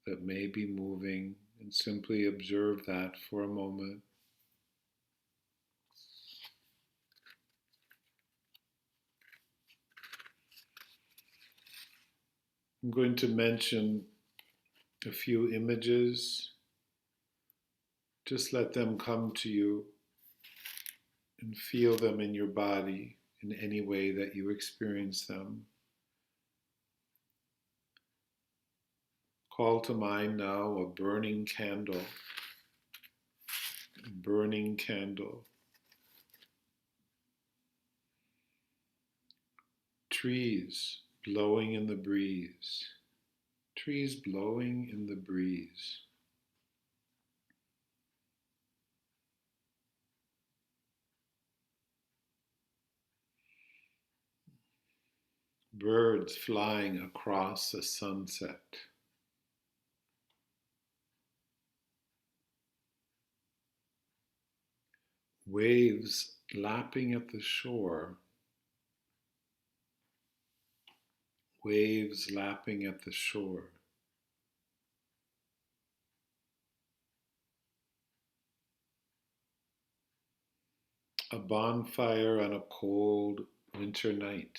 that may be moving, and simply observe that for a moment. I'm going to mention a few images. Just let them come to you and feel them in your body in any way that you experience them. Call to mind now a burning candle, a burning candle. Trees blowing in the breeze, trees blowing in the breeze. Birds flying across a sunset. Waves lapping at the shore. Waves lapping at the shore. A bonfire on a cold winter night.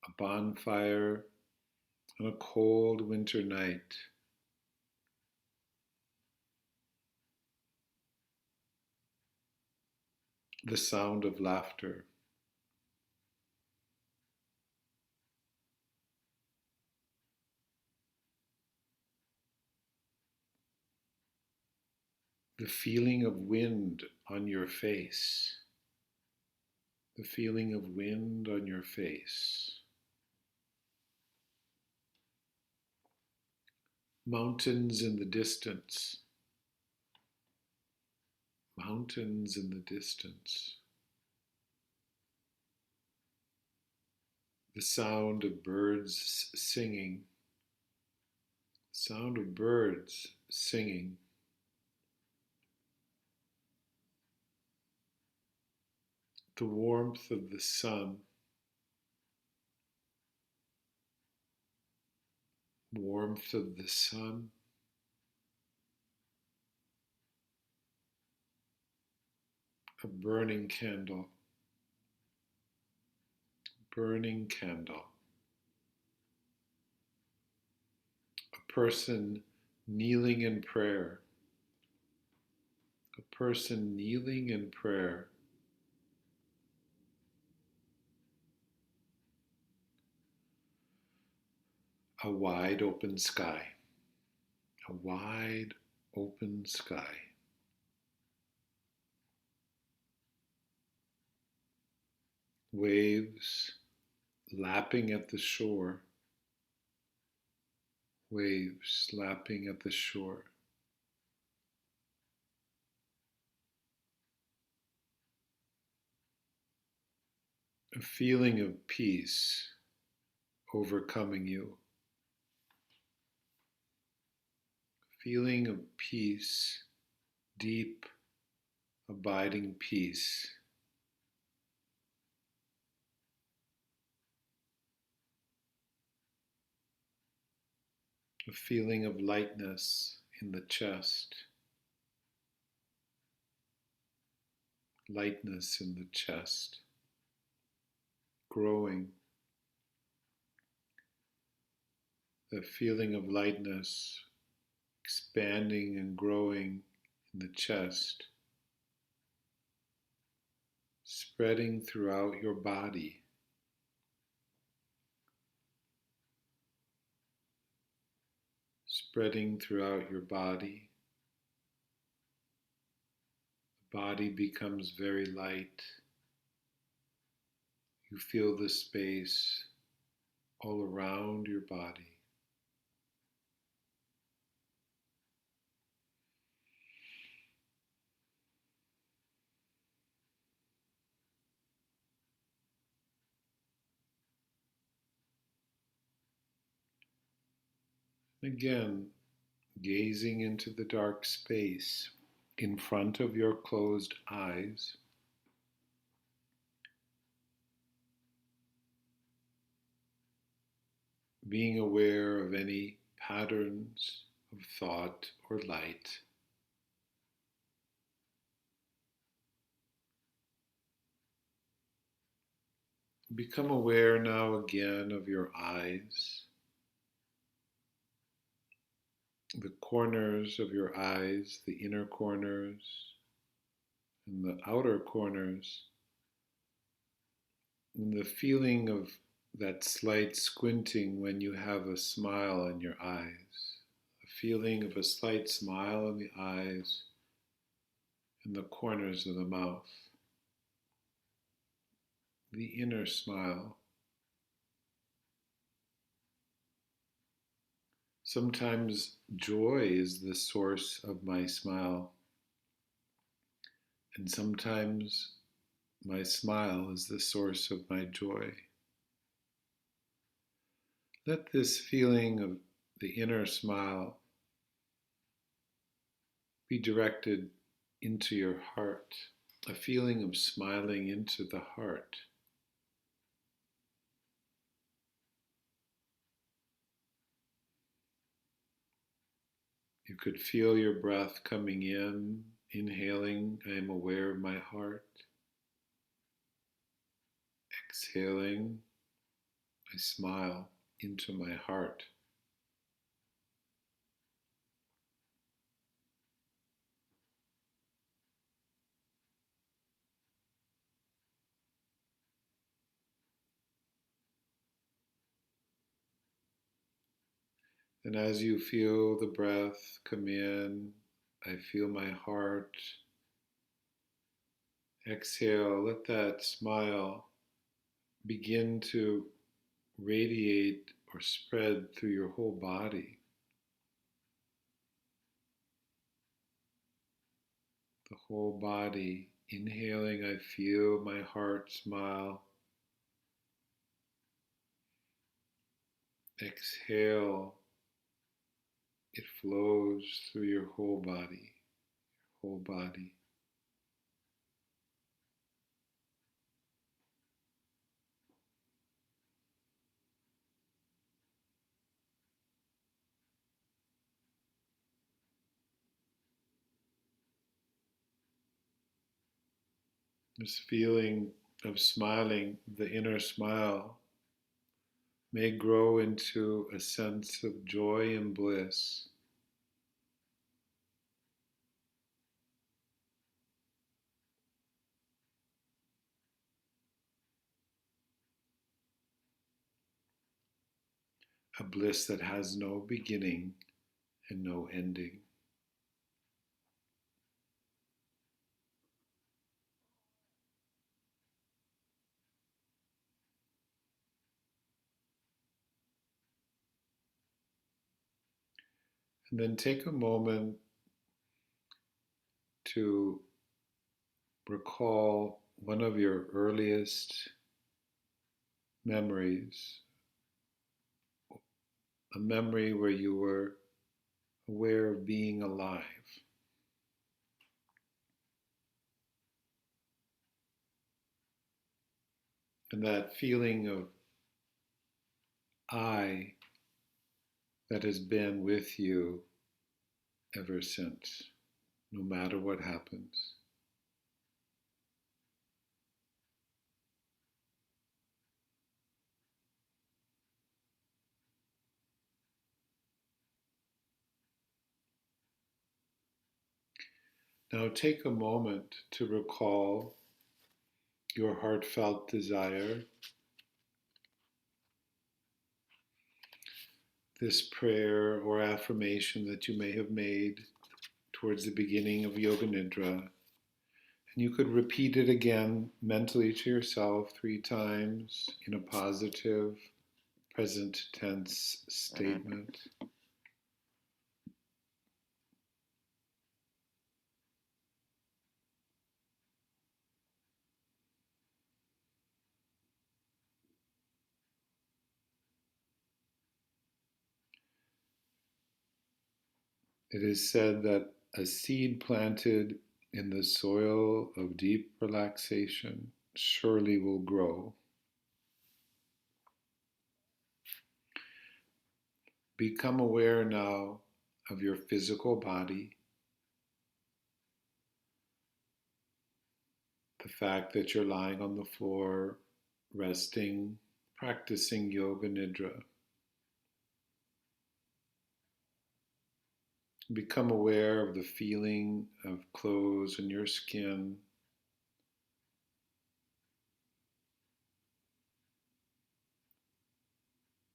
A bonfire on a cold winter night. The sound of laughter. The feeling of wind on your face. The feeling of wind on your face. Mountains in the distance. Mountains in the distance. The sound of birds singing. Sound of birds singing. The warmth of the sun. Warmth of the sun. A burning candle. Burning candle. A person kneeling in prayer. A person kneeling in prayer. A wide open sky. A wide open sky. Waves lapping at the shore. Waves lapping at the shore. A feeling of peace overcoming you. Feeling of peace, deep, abiding peace. A feeling of lightness in the chest. Lightness in the chest. Growing. The feeling of lightness expanding and growing in the chest. Spreading throughout your body. Spreading throughout your body. The body becomes very light. You feel the space all around your body. Again, gazing into the dark space in front of your closed eyes. Being aware of any patterns of thought or light. Become aware now again of your eyes, the corners of your eyes, the inner corners and the outer corners, and the feeling of that slight squinting when you have a smile in your eyes, a feeling of a slight smile in the eyes and the corners of the mouth, the inner smile. Sometimes joy is the source of my smile, and sometimes my smile is the source of my joy. Let this feeling of the inner smile be directed into your heart, a feeling of smiling into the heart. You could feel your breath coming in, inhaling, I am aware of my heart. Exhaling, I smile into my heart. And as you feel the breath come in, I feel my heart. Exhale, let that smile begin to radiate or spread through your whole body. The whole body. Inhaling, I feel my heart smile. Exhale, it flows through your whole body, whole body. This feeling of smiling, the inner smile, may grow into a sense of joy and bliss. A bliss that has no beginning and no ending. And then take a moment to recall one of your earliest memories, a memory where you were aware of being alive. And that feeling of I that has been with you ever since, no matter what happens. Now take a moment to recall your heartfelt desire, this prayer or affirmation that you may have made towards the beginning of Yoga Nidra. And you could repeat it again mentally to yourself 3 times in a positive present tense statement. It is said that a seed planted in the soil of deep relaxation surely will grow. Become aware now of your physical body, the fact that you're lying on the floor resting, practicing yoga nidra. Become aware of the feeling of clothes in your skin.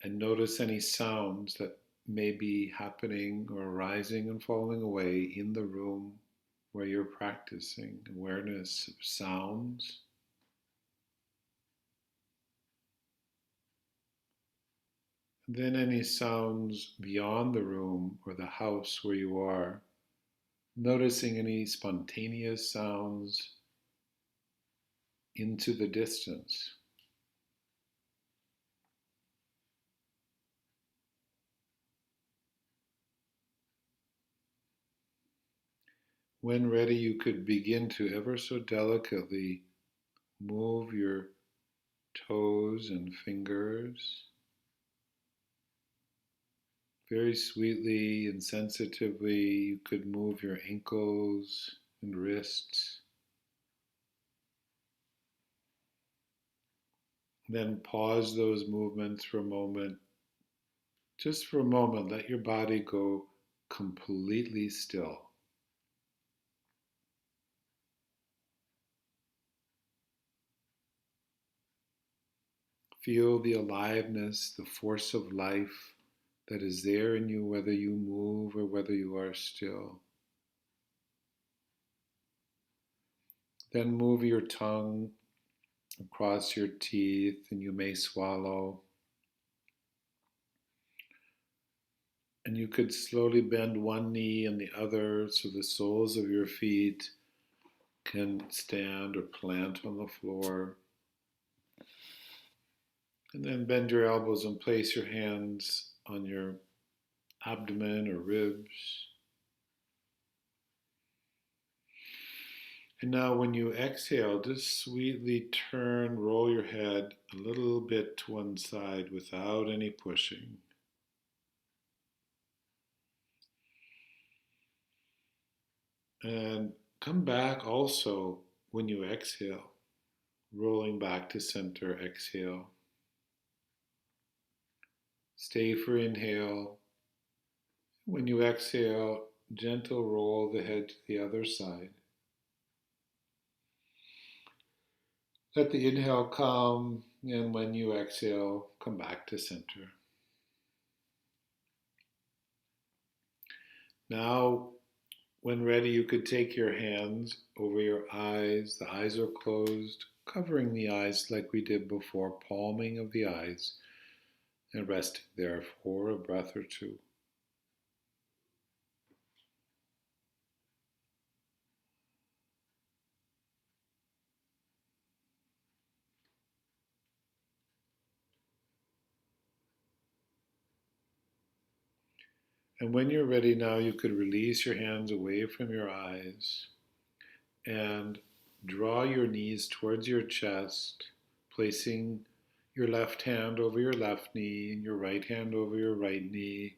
And notice any sounds that may be happening or arising and falling away in the room where you're practicing. Awareness of sounds. And then any sounds beyond the room or the house where you are. Noticing any spontaneous sounds into the distance. When ready, you could begin to ever so delicately move your toes and fingers. Very sweetly and sensitively, you could move your ankles and wrists. Then pause those movements for a moment. Just for a moment, let your body go completely still. Feel the aliveness, the force of life that is there in you, whether you move or whether you are still. Then move your tongue across your teeth, and you may swallow. And you could slowly bend one knee and the other so the soles of your feet can stand or plant on the floor. And then bend your elbows and place your hands on your abdomen or ribs. And now when you exhale, just sweetly roll your head a little bit to one side without any pushing. And come back also when you exhale, rolling back to center, exhale. Stay for inhale. When you exhale, gentle roll the head to the other side. Let the inhale come, and when you exhale, come back to center. Now, when ready, you could take your hands over your eyes. The eyes are closed, covering the eyes like we did before, palming of the eyes, and resting there for a breath or two. And when you're ready now, you could release your hands away from your eyes and draw your knees towards your chest, placing your left hand over your left knee and your right hand over your right knee.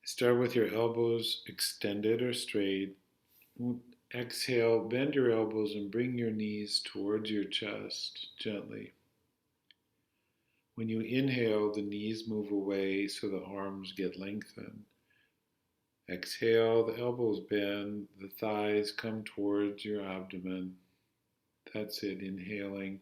Start with your elbows extended or straight. Exhale, bend your elbows and bring your knees towards your chest gently. When you inhale, the knees move away so the arms get lengthened. Exhale, the elbows bend, the thighs come towards your abdomen. That's it, inhaling.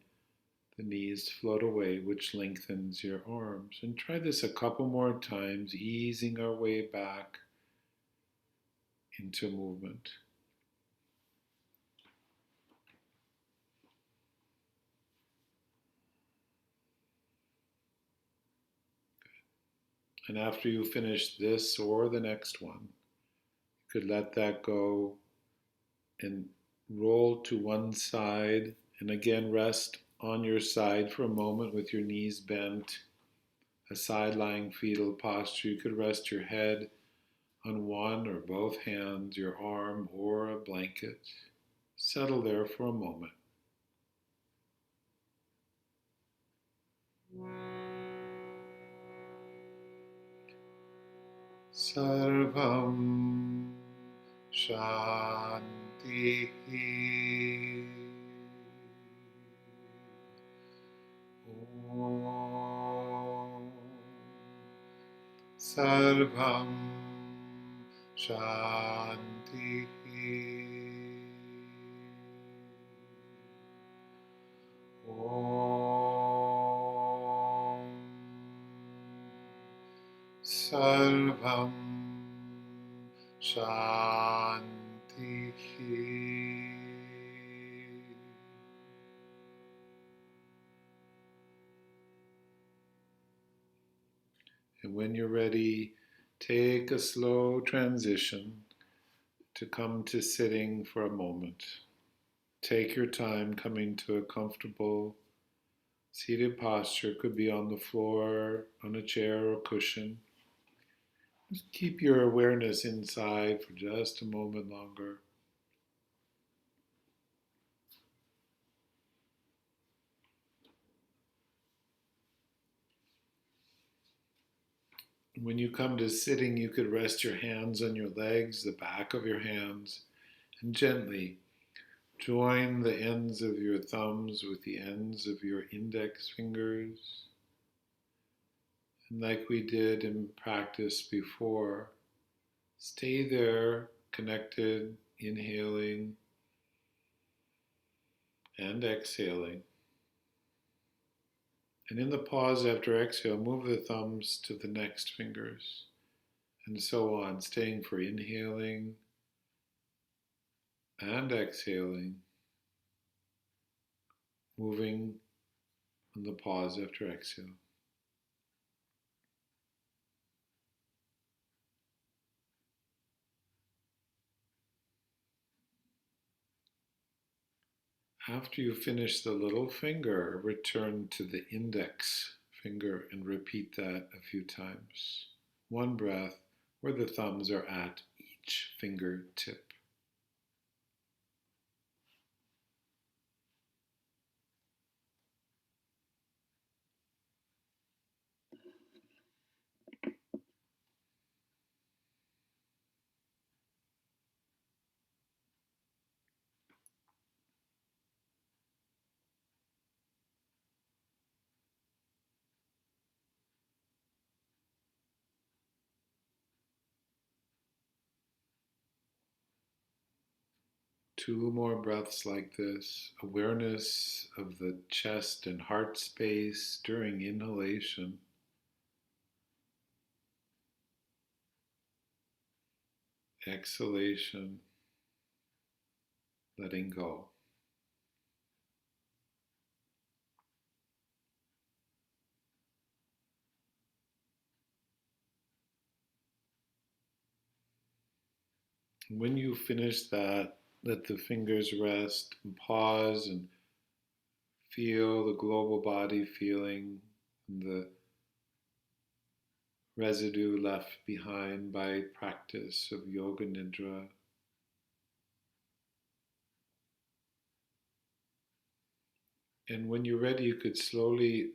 The knees float away, which lengthens your arms. And try this a couple more times, easing our way back into movement. And after you finish this or the next one, you could let that go and roll to one side. And again, rest on your side for a moment with your knees bent, a side-lying fetal posture. You could rest your head on one or both hands, your arm, or a blanket. Settle there for a moment. Sarvam Shanti Sarvam Shanti. Om Sarvam Shanti. And when you're ready, take a slow transition to come to sitting for a moment. Take your time coming to a comfortable seated posture. Could be on the floor, on a chair or cushion. Just keep your awareness inside for just a moment longer. When you come to sitting, you could rest your hands on your legs, the back of your hands, and gently join the ends of your thumbs with the ends of your index fingers. And like we did in practice before, stay there, connected, inhaling and exhaling. And in the pause after exhale, move the thumbs to the next fingers, and so on, staying for inhaling and exhaling, moving on the pause after exhale. After you finish the little finger, return to the index finger and repeat that a few times. One breath where the thumbs are at each fingertip. Two more breaths like this. Awareness of the chest and heart space during inhalation. Exhalation, letting go. When you finish that, let the fingers rest and pause and feel the global body feeling and the residue left behind by practice of Yoga Nidra. And when you're ready, you could slowly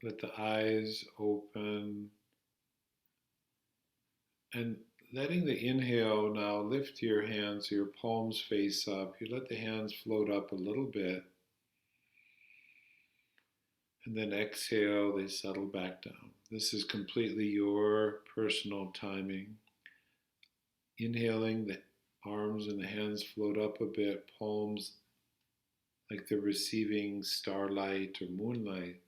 let the eyes open and letting the inhale now lift your hands so your palms face up. You let the hands float up a little bit. And then exhale, they settle back down. This is completely your personal timing. Inhaling, the arms and the hands float up a bit, palms like they're receiving starlight or moonlight.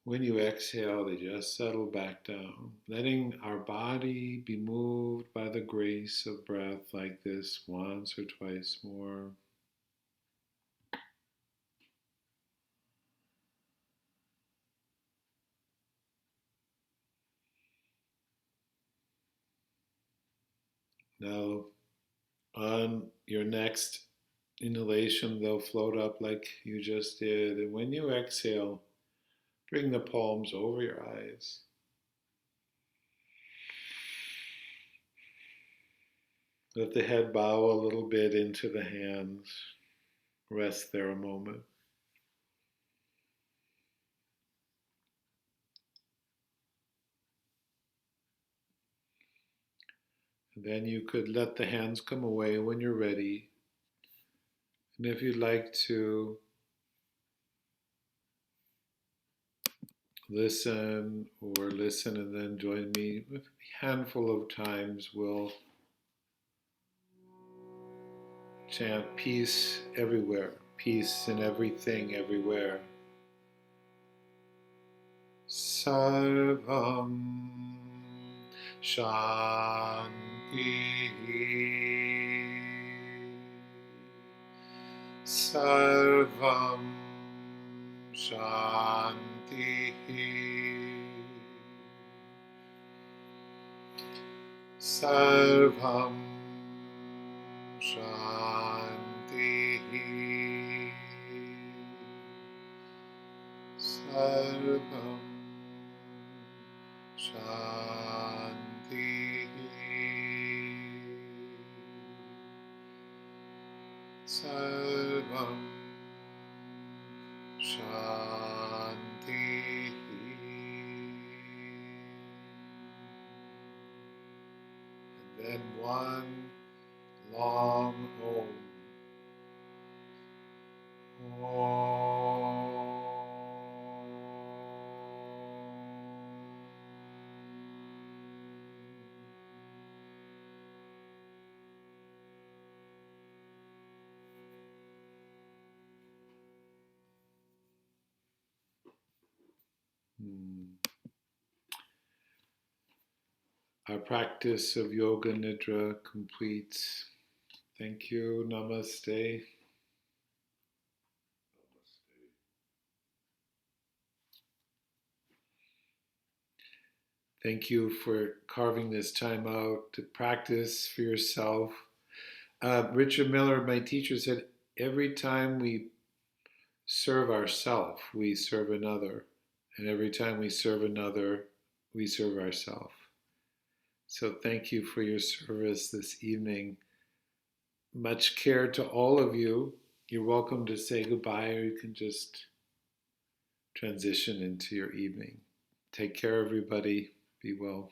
When you exhale, they just settle back down, letting our body be moved by the grace of breath like this once or twice more. Now, on your next inhalation, they'll float up like you just did. And when you exhale, bring the palms over your eyes. Let the head bow a little bit into the hands. Rest there a moment. And then you could let the hands come away when you're ready. And if you'd like to, listen or listen and then join me. A handful of times we'll chant peace everywhere, peace in everything, everywhere. Sarvam Shanti. Sarvam Shanti. Sarvam Shanti. Sarvam Shanti. Sarvam Shanti. And then one long Om. Our practice of Yoga Nidra completes. Thank you. Namaste. Thank you for carving this time out to practice for yourself. Richard Miller, my teacher, said every time we serve ourselves, we serve another. And every time we serve another, we serve ourselves. So thank you for your service this evening. Much care to all of you. You're welcome to say goodbye, or you can just transition into your evening. Take care, everybody. Be well.